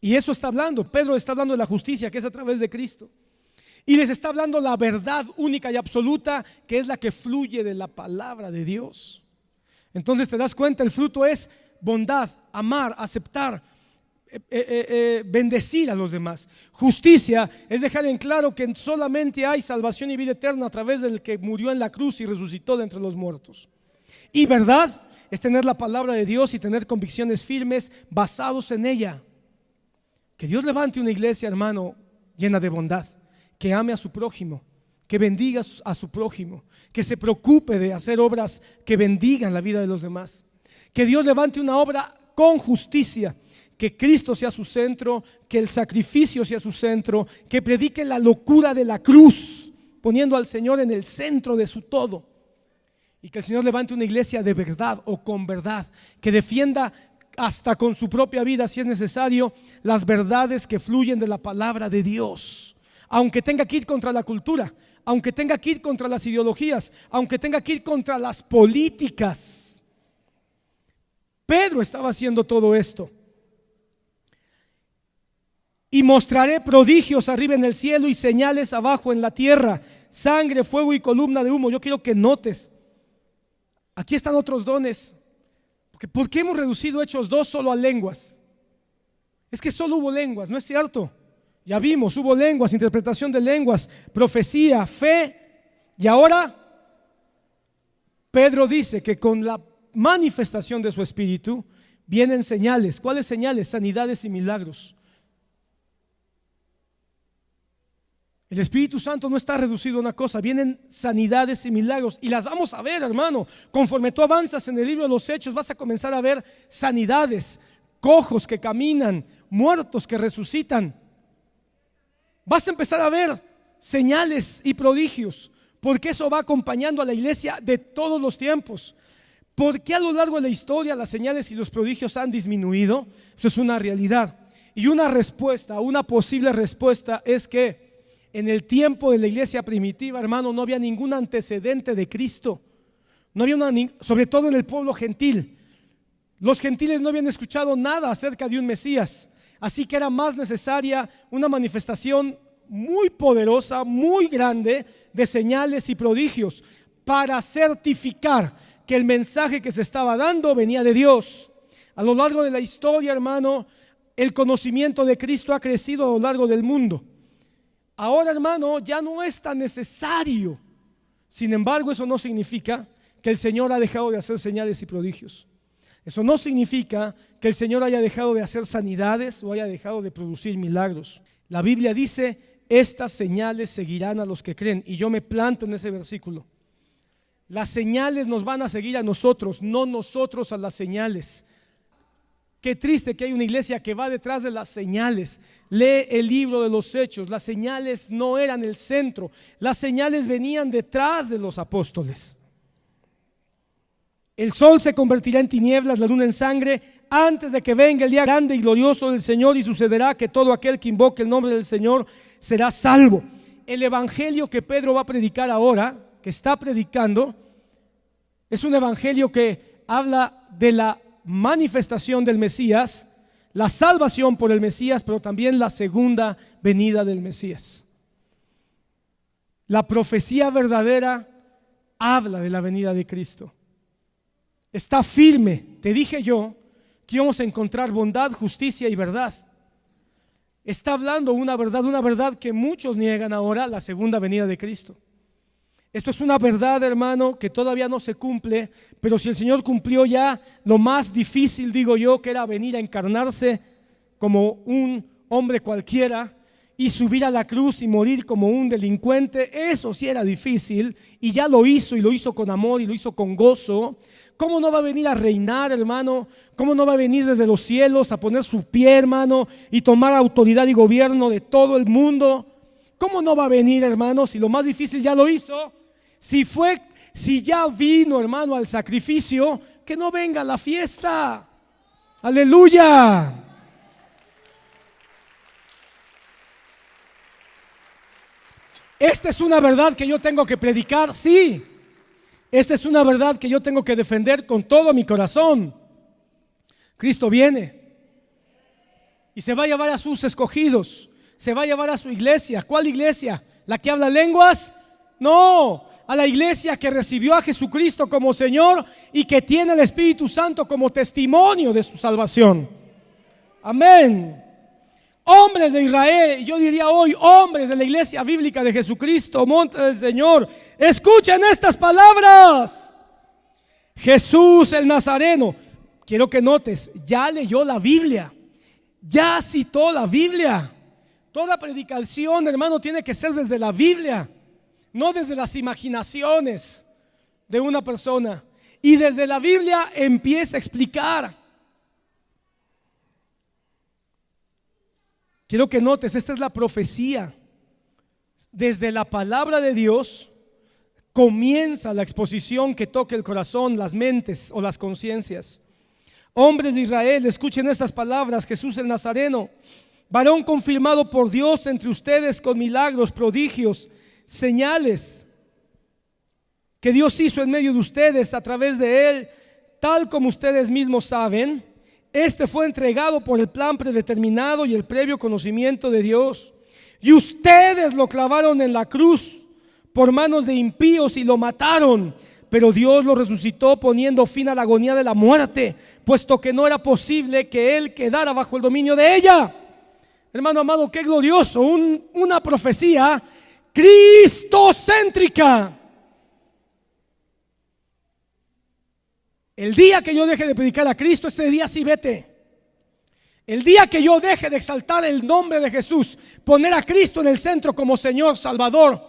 Y eso está hablando, Pedro está hablando de la justicia que es a través de Cristo. Y les está hablando la verdad única y absoluta que es la que fluye de la palabra de Dios. Entonces te das cuenta, el fruto es bondad, amar, aceptar, bendecir a los demás. Justicia es dejar en claro que solamente hay salvación y vida eterna a través del que murió en la cruz y resucitó de entre los muertos. Y verdad es tener la palabra de Dios y tener convicciones firmes basados en ella. Que Dios levante una iglesia, hermano, llena de bondad, que ame a su prójimo, que bendiga a su prójimo, que se preocupe de hacer obras que bendigan la vida de los demás. Que Dios levante una obra con justicia, que Cristo sea su centro, que el sacrificio sea su centro, que predique la locura de la cruz, poniendo al Señor en el centro de su todo. Y que el Señor levante una iglesia de verdad o con verdad, que defienda hasta con su propia vida, si es necesario, las verdades que fluyen de la palabra de Dios. Aunque tenga que ir contra la cultura, aunque tenga que ir contra las ideologías, aunque tenga que ir contra las políticas. Pedro estaba haciendo todo esto. Y mostraré prodigios arriba en el cielo y señales abajo en la tierra, sangre, fuego y columna de humo. Yo quiero que notes, aquí están otros dones. ¿Por qué hemos reducido Hechos 2 solo a lenguas? Es que solo hubo lenguas, ¿no es cierto? Ya vimos, hubo lenguas, interpretación de lenguas, profecía, fe. Y ahora Pedro dice que con la manifestación de su espíritu vienen señales. ¿Cuáles señales? Sanidades y milagros. El Espíritu Santo no está reducido a una cosa, vienen sanidades y milagros y las vamos a ver, hermano. Conforme tú avanzas en el libro de los Hechos, vas a comenzar a ver sanidades, cojos que caminan, muertos que resucitan. Vas a empezar a ver señales y prodigios, porque eso va acompañando a la iglesia de todos los tiempos. ¿Por qué a lo largo de la historia las señales y los prodigios han disminuido? Eso es una realidad. Y una respuesta, una posible respuesta es que en el tiempo de la iglesia primitiva, hermano, no había ningún antecedente de Cristo. No había sobre todo en el pueblo gentil. Los gentiles no habían escuchado nada acerca de un Mesías. Así que era más necesaria una manifestación muy poderosa, muy grande de señales y prodigios para certificar que el mensaje que se estaba dando venía de Dios. A lo largo de la historia, hermano, el conocimiento de Cristo ha crecido a lo largo del mundo. Ahora, hermano, ya no es tan necesario. Sin embargo, eso no significa que el Señor ha dejado de hacer señales y prodigios. Eso no significa que el Señor haya dejado de hacer sanidades o haya dejado de producir milagros. La Biblia dice: estas señales seguirán a los que creen. Y yo me planto en ese versículo. Las señales nos van a seguir a nosotros, no nosotros a las señales. Qué triste que hay una iglesia que va detrás de las señales. Lee el libro de los Hechos. Las señales no eran el centro. Las señales venían detrás de los apóstoles. El sol se convertirá en tinieblas, la luna en sangre, antes de que venga el día grande y glorioso del Señor, y sucederá que todo aquel que invoque el nombre del Señor será salvo. El evangelio que Pedro va a predicar ahora, que está predicando, es un evangelio que habla de la manifestación del Mesías, la salvación por el Mesías, pero también la segunda venida del Mesías. La profecía verdadera habla de la venida de Cristo. Está firme. Te dije yo que íbamos a encontrar bondad, justicia y verdad. Está hablando una verdad que muchos niegan ahora, la segunda venida de Cristo. Esto es una verdad, hermano, que todavía no se cumple, pero si el Señor cumplió ya lo más difícil, digo yo, que era venir a encarnarse como un hombre cualquiera y subir a la cruz y morir como un delincuente, eso sí era difícil, y ya lo hizo, y lo hizo con amor y lo hizo con gozo. ¿Cómo no va a venir a reinar, hermano? ¿Cómo no va a venir desde los cielos a poner su pie, hermano, y tomar autoridad y gobierno de todo el mundo? ¿Cómo no va a venir, hermano, si lo más difícil ya lo hizo? Si ya vino, hermano, al sacrificio, que no venga a la fiesta. Aleluya. Esta es una verdad que yo tengo que predicar, sí. Esta es una verdad que yo tengo que defender con todo mi corazón. Cristo viene y se va a llevar a sus escogidos, se va a llevar a su iglesia. ¿Cuál iglesia? ¿La que habla lenguas? No, a la iglesia que recibió a Jesucristo como Señor y que tiene el Espíritu Santo como testimonio de su salvación. Amén. Hombres de Israel, y yo diría hoy hombres de la iglesia bíblica de Jesucristo, monte del Señor, escuchen estas palabras. Jesús el Nazareno, quiero que notes, ya leyó la Biblia, ya citó la Biblia. Toda predicación, hermano, tiene que ser desde la Biblia, no desde las imaginaciones de una persona. Y desde la Biblia empieza a explicar. Quiero que notes, esta es la profecía. Desde la palabra de Dios comienza la exposición que toque el corazón, las mentes o las conciencias. Hombres de Israel, escuchen estas palabras. Jesús el Nazareno, varón confirmado por Dios entre ustedes con milagros, prodigios, señales que Dios hizo en medio de ustedes a través de él, tal como ustedes mismos saben. Este fue entregado por el plan predeterminado y el previo conocimiento de Dios. Y ustedes lo clavaron en la cruz por manos de impíos y lo mataron. Pero Dios lo resucitó poniendo fin a la agonía de la muerte, puesto que no era posible que él quedara bajo el dominio de ella. Hermano amado, qué glorioso, una profecía cristocéntrica. El día que yo deje de predicar a Cristo, ese día sí vete. El día que yo deje de exaltar el nombre de Jesús, poner a Cristo en el centro como Señor, Salvador,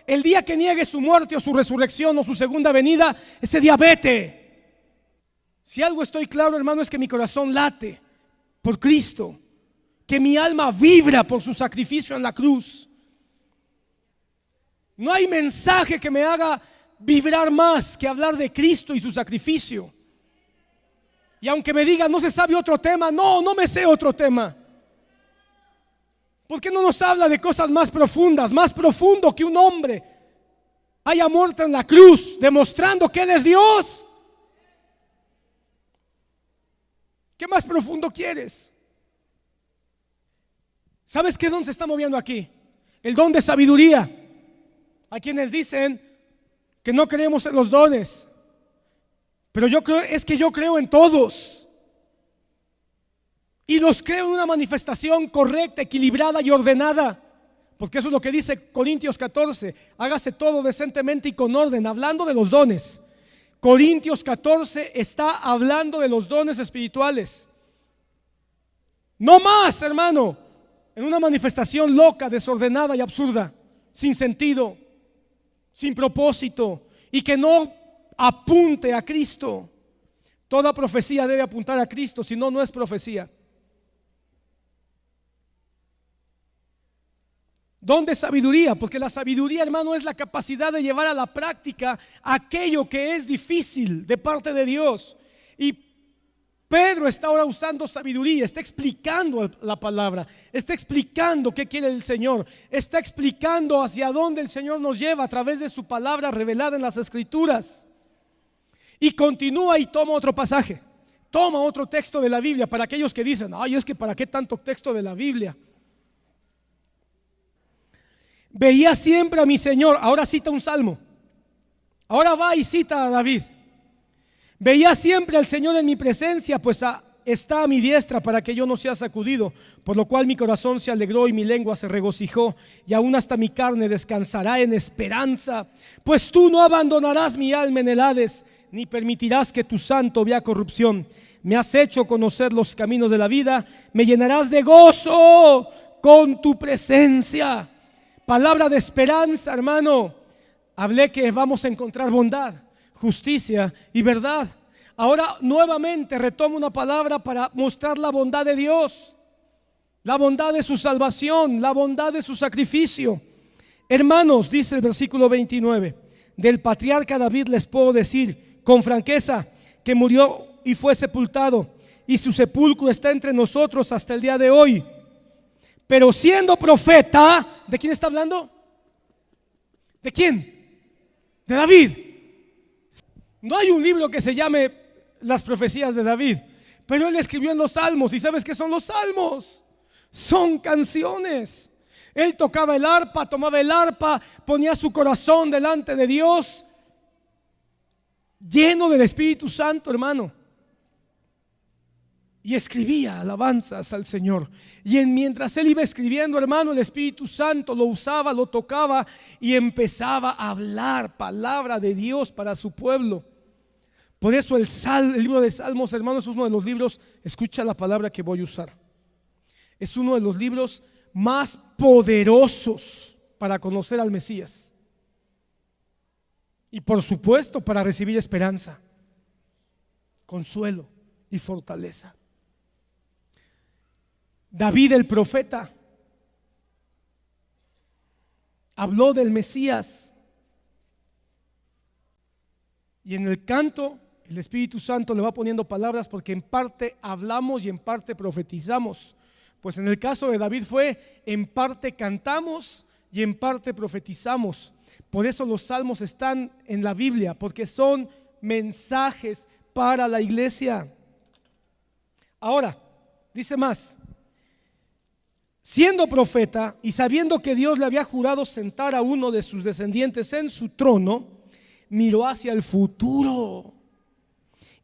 el día que niegue su muerte o su resurrección o su segunda venida, ese día vete. Si algo estoy claro, hermano, es que mi corazón late por Cristo, que mi alma vibra por su sacrificio en la cruz. No hay mensaje que me haga vibrar más que hablar de Cristo y su sacrificio. Y aunque me digan no se sabe otro tema, no me sé otro tema. ¿Por qué no nos habla de cosas más profundas? Más profundo que un hombre haya muerto en la cruz, demostrando que Él es Dios. ¿Qué más profundo quieres? ¿Sabes qué don se está moviendo aquí? El don de sabiduría. Hay quienes dicen que no creemos en los dones, pero yo creo en todos, y los creo en una manifestación correcta, equilibrada y ordenada, porque eso es lo que dice Corintios 14: hágase todo decentemente y con orden, hablando de los dones. Corintios 14 está hablando de los dones espirituales. No más, hermano, en una manifestación loca, desordenada y absurda, sin sentido, sin propósito, y que no apunte a Cristo. Toda profecía debe apuntar a Cristo, si no, no es profecía. Don de sabiduría, porque la sabiduría, hermano, es la capacidad de llevar a la práctica aquello que es difícil de parte de Dios. Y Pedro está ahora usando sabiduría, está explicando la palabra, está explicando qué quiere el Señor, está explicando hacia dónde el Señor nos lleva a través de su palabra revelada en las Escrituras. Y continúa y toma otro pasaje, toma otro texto de la Biblia. Para aquellos que dicen, ay, es que para qué tanto texto de la Biblia. Veía siempre a mi Señor. Ahora cita un salmo, ahora va y cita a David. Veía siempre al Señor en mi presencia, pues está a mi diestra para que yo no sea sacudido. Por lo cual mi corazón se alegró y mi lengua se regocijó, y aún hasta mi carne descansará en esperanza. Pues tú no abandonarás mi alma en el Hades, ni permitirás que tu santo vea corrupción. Me has hecho conocer los caminos de la vida, me llenarás de gozo con tu presencia. Palabra de esperanza, hermano. Hablé que vamos a encontrar bondad, justicia y verdad. Ahora nuevamente retomo una palabra para mostrar la bondad de Dios, la bondad de su salvación, la bondad de su sacrificio. Hermanos, dice el versículo 29, del patriarca David les puedo decir con franqueza que murió y fue sepultado, y su sepulcro está entre nosotros hasta el día de hoy. Pero siendo profeta, ¿de quién está hablando? ¿De quién? De David. No hay un libro que se llame Las profecías de David, pero él escribió en los salmos. ¿Y sabes qué son los salmos? Son canciones. Él tocaba el arpa, tomaba el arpa, ponía su corazón delante de Dios, lleno del Espíritu Santo, hermano, y escribía alabanzas al Señor. Y mientras él iba escribiendo, hermano, el Espíritu Santo lo usaba, lo tocaba y empezaba a hablar palabra de Dios para su pueblo. Por eso el libro de Salmos, hermanos, es uno de los libros, escucha la palabra que voy a usar, es uno de los libros más poderosos para conocer al Mesías y, por supuesto, para recibir esperanza, consuelo y fortaleza. David el profeta habló del Mesías, y en el canto el Espíritu Santo le va poniendo palabras, porque en parte hablamos y en parte profetizamos. Pues en el caso de David fue en parte cantamos y en parte profetizamos. Por eso los salmos están en la Biblia, porque son mensajes para la iglesia. Ahora, dice más: siendo profeta y sabiendo que Dios le había jurado sentar a uno de sus descendientes en su trono, miró hacia el futuro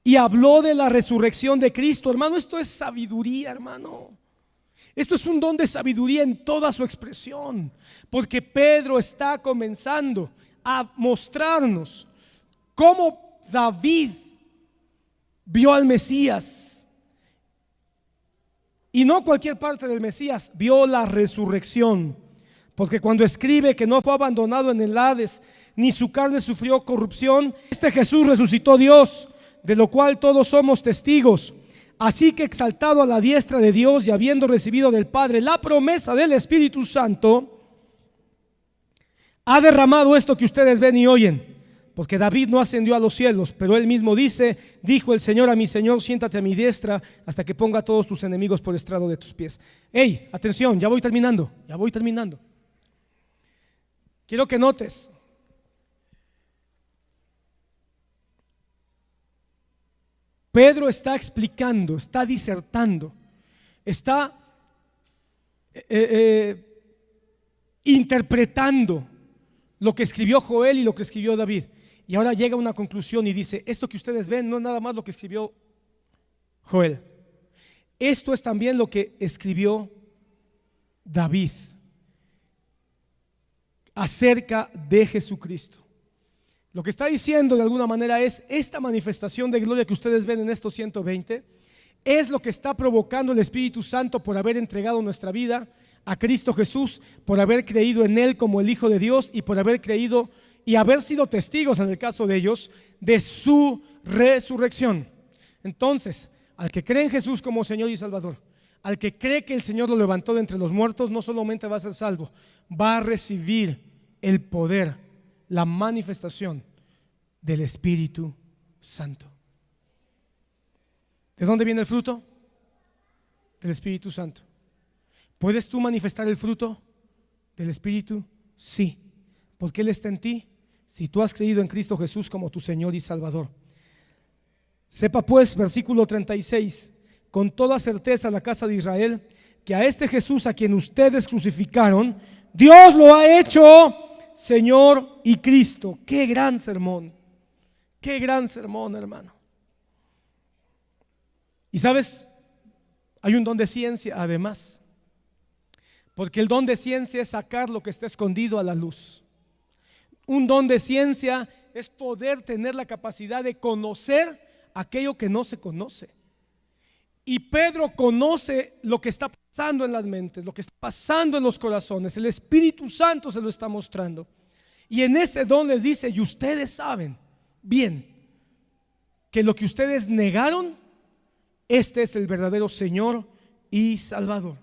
y habló de la resurrección de Cristo. Hermano, esto es sabiduría, hermano. Esto es un don de sabiduría en toda su expresión, porque Pedro está comenzando a mostrarnos cómo David vio al Mesías Y no cualquier parte del Mesías, vio la resurrección. Porque cuando escribe que no fue abandonado en el Hades, ni su carne sufrió corrupción, este Jesús resucitó Dios, de lo cual todos somos testigos. Así que exaltado a la diestra de Dios y habiendo recibido del Padre la promesa del Espíritu Santo, ha derramado esto que ustedes ven y oyen. Porque David no ascendió a los cielos, pero él mismo dijo el Señor a mi Señor, siéntate a mi diestra hasta que ponga a todos tus enemigos por estrado de tus pies. Hey, atención, ya voy terminando. Quiero que notes. Pedro está explicando, está disertando, está interpretando lo que escribió Joel y lo que escribió David. Y ahora llega a una conclusión y dice: esto que ustedes ven no es nada más lo que escribió Joel. Esto es también lo que escribió David acerca de Jesucristo. Lo que está diciendo de alguna manera es: esta manifestación de gloria que ustedes ven en estos 120 es lo que está provocando el Espíritu Santo por haber entregado nuestra vida a Cristo Jesús, por haber creído en Él como el Hijo de Dios y por haber creído y haber sido testigos, en el caso de ellos, de su resurrección. Entonces, al que cree en Jesús como Señor y Salvador, al que cree que el Señor lo levantó de entre los muertos, no solamente va a ser salvo, va a recibir el poder, la manifestación del Espíritu Santo. ¿De dónde viene el fruto? Del Espíritu Santo. ¿Puedes tú manifestar el fruto del Espíritu? Sí, porque Él está en ti si tú has creído en Cristo Jesús como tu Señor y Salvador. Sepa pues, versículo 36, con toda certeza la casa de Israel, que a este Jesús a quien ustedes crucificaron, Dios lo ha hecho Señor y Cristo. Qué gran sermón, hermano. Y sabes, hay un don de ciencia además, porque el don de ciencia es sacar lo que está escondido a la luz. Un don de ciencia es poder tener la capacidad de conocer aquello que no se conoce. Y Pedro conoce lo que está pasando en las mentes, lo que está pasando en los corazones. El Espíritu Santo se lo está mostrando. Y en ese don les dice: y ustedes saben bien que lo que ustedes negaron, este es el verdadero Señor y Salvador.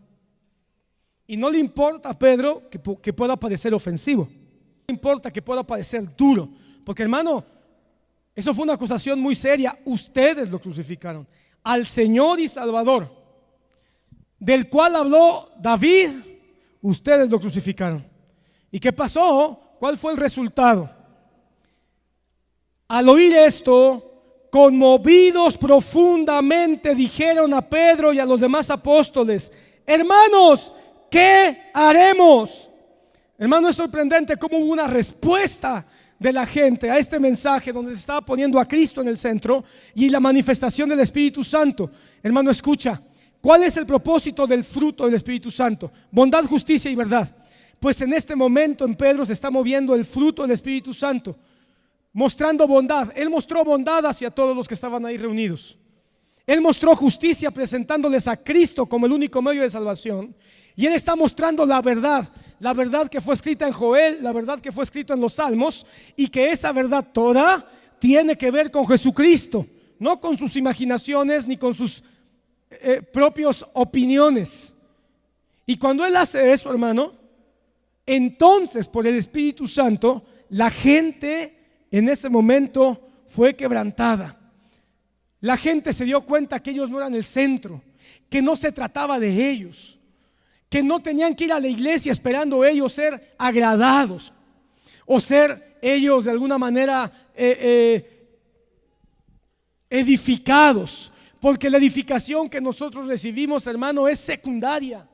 Y no le importa a Pedro que pueda parecer ofensivo, no le importa que pueda parecer duro, porque hermano, eso fue una acusación muy seria. Ustedes lo crucificaron al Señor y Salvador, del cual habló David, ustedes lo crucificaron. ¿Y qué pasó? ¿Cuál fue el resultado? Al oír esto, conmovidos profundamente, dijeron a Pedro y a los demás apóstoles: hermanos, ¿qué haremos? Hermano, es sorprendente cómo hubo una respuesta de la gente a este mensaje donde se estaba poniendo a Cristo en el centro y la manifestación del Espíritu Santo. Hermano, escucha, ¿cuál es el propósito del fruto del Espíritu Santo? Bondad, justicia y verdad. Pues en este momento en Pedro se está moviendo el fruto del Espíritu Santo, mostrando bondad. Él mostró bondad hacia todos los que estaban ahí reunidos. Él mostró justicia presentándoles a Cristo como el único medio de salvación. Y Él está mostrando la verdad que fue escrita en Joel, la verdad que fue escrita en los Salmos, y que esa verdad toda tiene que ver con Jesucristo, no con sus imaginaciones ni con sus propias opiniones. Y cuando Él hace eso, hermano, entonces por el Espíritu Santo la gente en ese momento fue quebrantada. La gente se dio cuenta que ellos no eran el centro, que no se trataba de ellos, que no tenían que ir a la iglesia esperando ellos ser agradados o ser ellos de alguna manera edificados, porque la edificación que nosotros recibimos, hermano, es secundaria.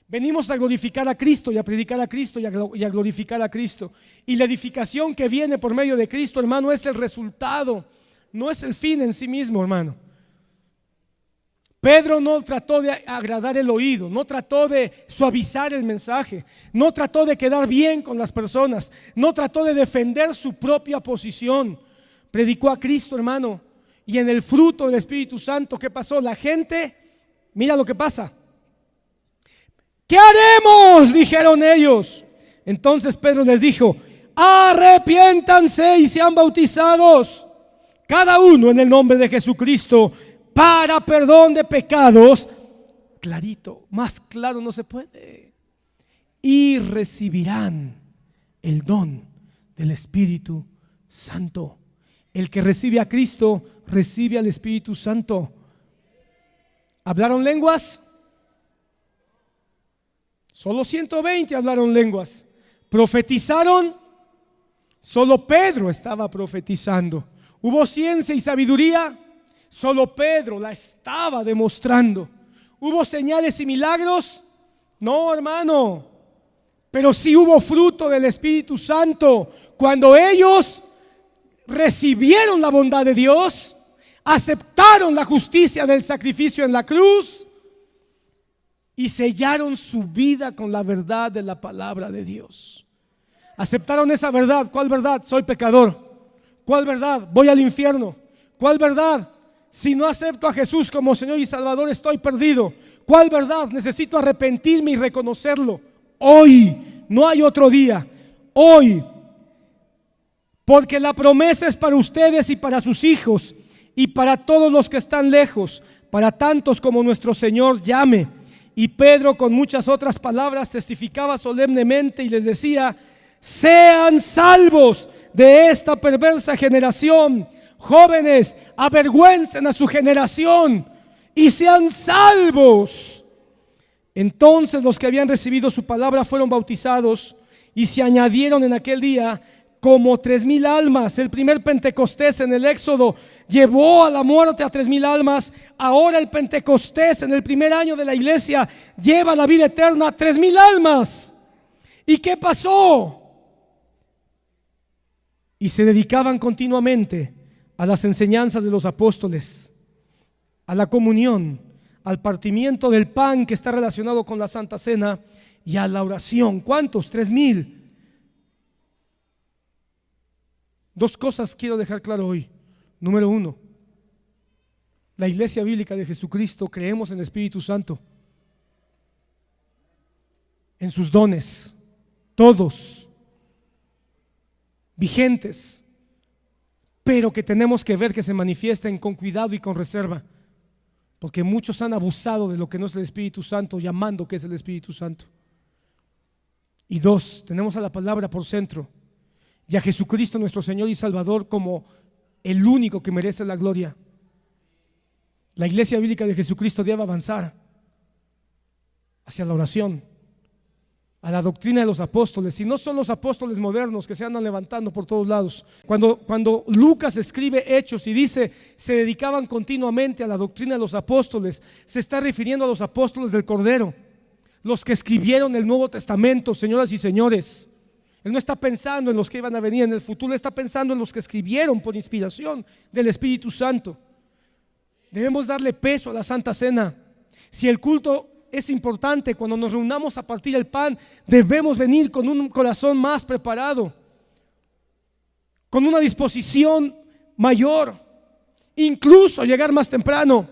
Venimos a glorificar a Cristo y a predicar a Cristo y a glorificar a Cristo. Y la edificación que viene por medio de Cristo, hermano, es el resultado, no es el fin en sí mismo, hermano. Pedro no trató de agradar el oído, no trató de suavizar el mensaje, no trató de quedar bien con las personas, no trató de defender su propia posición. Predicó a Cristo, hermano, y en el fruto del Espíritu Santo, ¿qué pasó? La gente Mira lo que pasa. ¿Qué haremos?, dijeron ellos. Entonces Pedro les dijo: arrepiéntanse y sean bautizados cada uno en el nombre de Jesucristo para perdón de pecados. Clarito, más claro no se puede. Y recibirán el don del Espíritu Santo. El que recibe a Cristo recibe al Espíritu Santo. ¿Hablaron lenguas? Solo 120 hablaron lenguas. ¿Profetizaron? Solo Pedro estaba profetizando. ¿Hubo ciencia y sabiduría? Solo Pedro la estaba demostrando. ¿Hubo señales y milagros? No, hermano. Pero sí hubo fruto del Espíritu Santo. Cuando ellos recibieron la bondad de Dios, aceptaron la justicia del sacrificio en la cruz y sellaron su vida con la verdad de la palabra de Dios. Aceptaron esa verdad. ¿Cuál verdad? Soy pecador. ¿Cuál verdad? Voy al infierno. ¿Cuál verdad? Si no acepto a Jesús como Señor y Salvador, estoy perdido. ¿Cuál verdad? Necesito arrepentirme y reconocerlo. Hoy, no hay otro día. Hoy, porque la promesa es para ustedes y para sus hijos y para todos los que están lejos, para tantos como nuestro Señor llame. Y Pedro, con muchas otras palabras, testificaba solemnemente y les decía: sean salvos de esta perversa generación. Jóvenes, avergüencen a su generación y sean salvos. Entonces los que habían recibido su palabra fueron bautizados, y se añadieron en aquel día como 3,000 almas. El primer Pentecostés en el Éxodo llevó a la muerte a 3,000 almas. Ahora el Pentecostés en el primer año de la iglesia lleva a la vida eterna a 3,000 almas. ¿Y qué pasó? Y se dedicaban continuamente a las enseñanzas de los apóstoles, a la comunión, al partimiento del pan, que está relacionado con la Santa Cena, y a la oración. ¿Cuántos? 3,000. Dos cosas quiero dejar claro hoy. Número uno, la Iglesia Bíblica de Jesucristo creemos en el Espíritu Santo, en sus dones, todos vigentes, pero que tenemos que ver que se manifiesten con cuidado y con reserva, porque muchos han abusado de lo que no es el Espíritu Santo, llamando que es el Espíritu Santo. Y dos, tenemos a la palabra por centro y a Jesucristo nuestro Señor y Salvador como el único que merece la gloria. La Iglesia Bíblica de Jesucristo debe avanzar hacia la oración, a la doctrina de los apóstoles. Y no son los apóstoles modernos que se andan levantando por todos lados. Cuando Lucas escribe Hechos y dice se dedicaban continuamente a la doctrina de los apóstoles, se está refiriendo a los apóstoles del Cordero, los que escribieron el Nuevo Testamento, señoras y señores. Él no está pensando en los que iban a venir en el futuro, está pensando en los que escribieron por inspiración del Espíritu Santo. Debemos darle peso a la Santa Cena. Si el culto es importante, cuando nos reunamos a partir el pan, debemos venir con un corazón más preparado, con una disposición mayor, incluso llegar más temprano,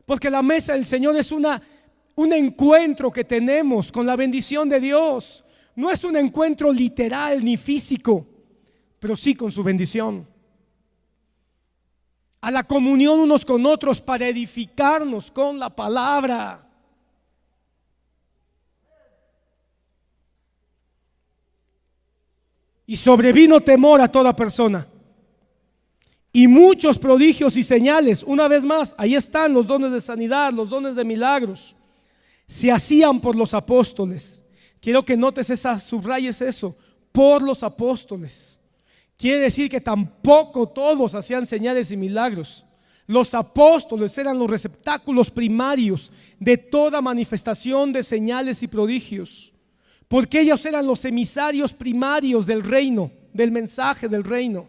porque la mesa del Señor es un encuentro que tenemos con la bendición de Dios. No es un encuentro literal ni físico, pero sí con su bendición. A la comunión unos con otros para edificarnos con la palabra. Y sobrevino temor a toda persona, y muchos prodigios y señales. Una vez más, ahí están los dones de sanidad, los dones de milagros, se hacían por los apóstoles. Quiero que notes subrayes eso, por los apóstoles. Quiere decir que tampoco todos hacían señales y milagros. Los apóstoles eran los receptáculos primarios de toda manifestación de señales y prodigios, porque ellos eran los emisarios primarios del reino, del mensaje del reino.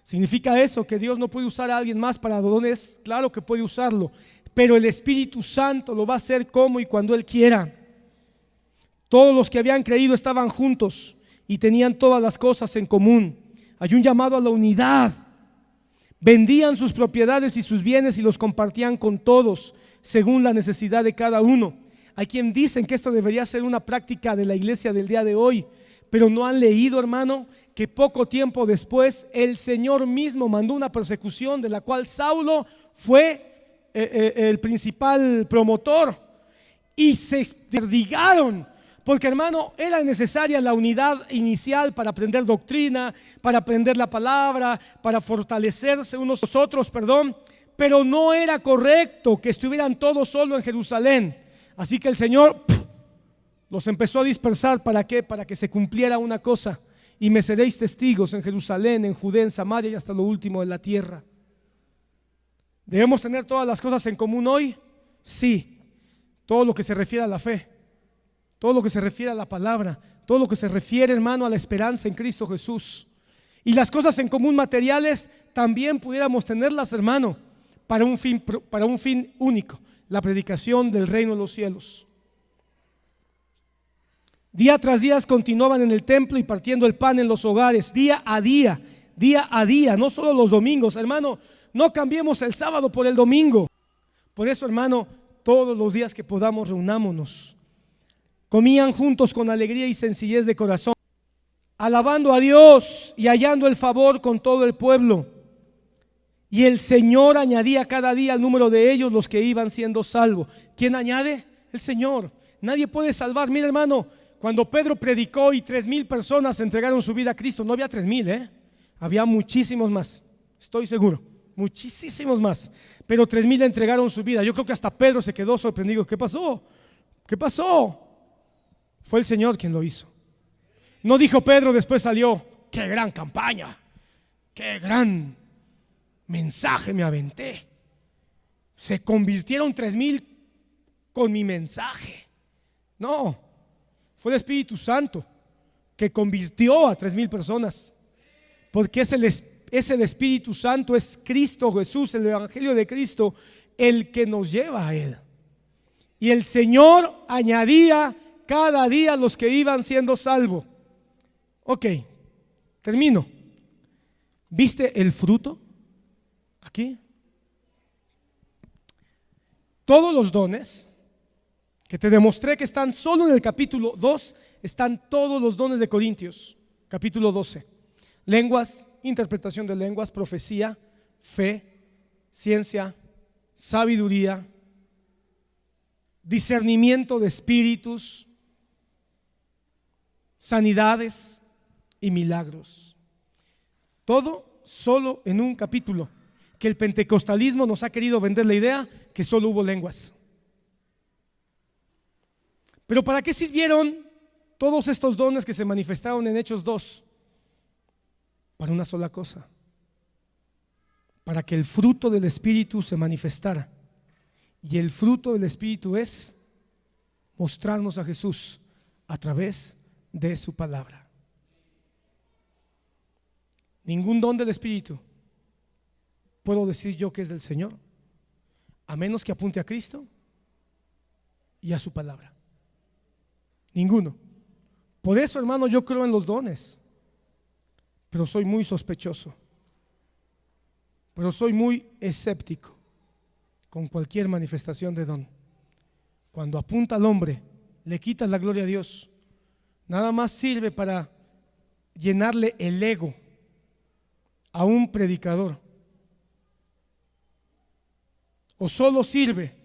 ¿Significa eso que Dios no puede usar a alguien más para dones? Claro que puede usarlo, pero el Espíritu Santo lo va a hacer como y cuando Él quiera. Todos los que habían creído estaban juntos y tenían todas las cosas en común. Hay un llamado a la unidad. Vendían sus propiedades y sus bienes y los compartían con todos, según la necesidad de cada uno. Hay quien dicen que esto debería ser una práctica de la iglesia del día de hoy, pero no han leído, hermano, que poco tiempo después el Señor mismo mandó una persecución de la cual Saulo fue el principal promotor, y se desperdigaron. Porque, hermano, era necesaria la unidad inicial para aprender doctrina, para aprender la palabra, para fortalecerse unos a otros, pero no era correcto que estuvieran todos solo en Jerusalén. Así que el Señor los empezó a dispersar. ¿Para qué? Para que se cumpliera una cosa: y me seréis testigos en Jerusalén, en Judea, en Samaria y hasta lo último de la tierra. ¿Debemos tener todas las cosas en común hoy? Sí. Todo lo que se refiere a la fe, todo lo que se refiere a la palabra, todo lo que se refiere, hermano, a la esperanza en Cristo Jesús. Y las cosas en común materiales también pudiéramos tenerlas, hermano, para un fin único: la predicación del reino de los cielos. Día tras día continuaban en el templo y partiendo el pan en los hogares, día a día, no solo los domingos. Hermano, no cambiemos el sábado por el domingo. Por eso, hermano, todos los días que podamos, reunámonos. Comían juntos con alegría y sencillez de corazón, alabando a Dios y hallando el favor con todo el pueblo. Y el Señor añadía cada día al número de ellos los que iban siendo salvos. ¿Quién añade? El Señor. Nadie puede salvar. Mira, hermano, cuando Pedro predicó y 3,000 personas entregaron su vida a Cristo, no había 3,000, había muchísimos más, estoy seguro, muchísimos más. Pero 3,000 entregaron su vida. Yo creo que hasta Pedro se quedó sorprendido. ¿Qué pasó? ¿Qué pasó? Fue el Señor quien lo hizo. No dijo Pedro, después salió: qué gran campaña, qué gran mensaje me aventé. Se convirtieron 3,000 con mi mensaje. No, fue el Espíritu Santo que convirtió a 3,000 personas, porque es el Espíritu Santo, es Cristo Jesús, el Evangelio de Cristo, el que nos lleva a Él. Y el Señor añadía cada día los que iban siendo salvos. Ok, termino. ¿Viste el fruto aquí? Todos los dones que te demostré que están solo en el capítulo 2, están todos los dones de Corintios, capítulo 12. Lenguas, interpretación de lenguas, profecía, fe, ciencia, sabiduría, discernimiento de espíritus, sanidades y milagros. Todo solo en un capítulo, que el pentecostalismo nos ha querido vender la idea que solo hubo lenguas. Pero ¿para qué sirvieron todos estos dones que se manifestaron en Hechos 2? Para una sola cosa: para que el fruto del Espíritu se manifestara. Y el fruto del Espíritu es mostrarnos a Jesús a través de su palabra. Ningún don del Espíritu puedo decir yo que es del Señor, a menos que apunte a Cristo y a su palabra. Ninguno. Por eso, hermano, yo creo en los dones, pero soy muy sospechoso, pero soy muy escéptico con cualquier manifestación de don. Cuando apunta al hombre, le quitas la gloria a Dios. Nada más sirve para llenarle el ego a un predicador, o solo sirve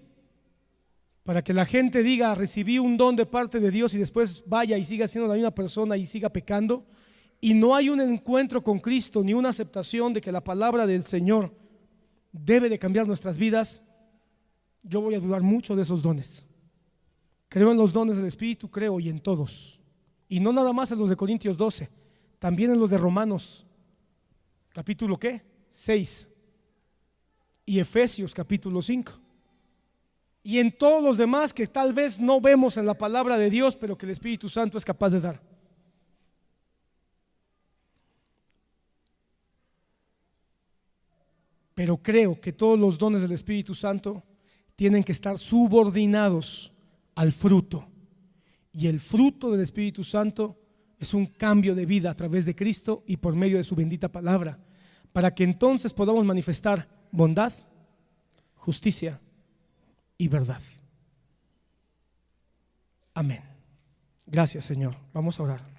para que la gente diga: recibí un don de parte de Dios, y después vaya y siga siendo la misma persona y siga pecando, y no hay un encuentro con Cristo ni una aceptación de que la palabra del Señor debe de cambiar nuestras vidas. Yo voy a dudar mucho de esos dones. Creo en los dones del Espíritu, creo, y en todos, y no nada más en los de Corintios 12, también en los de Romanos capítulo ¿qué? 6 y Efesios capítulo 5, y en todos los demás que tal vez no vemos en la palabra de Dios, pero que el Espíritu Santo es capaz de dar. Pero creo que todos los dones del Espíritu Santo tienen que estar subordinados al fruto, y el fruto del Espíritu Santo es un cambio de vida a través de Cristo y por medio de su bendita palabra, para que entonces podamos manifestar bondad, justicia y verdad. Amén. Gracias, Señor. Vamos a orar.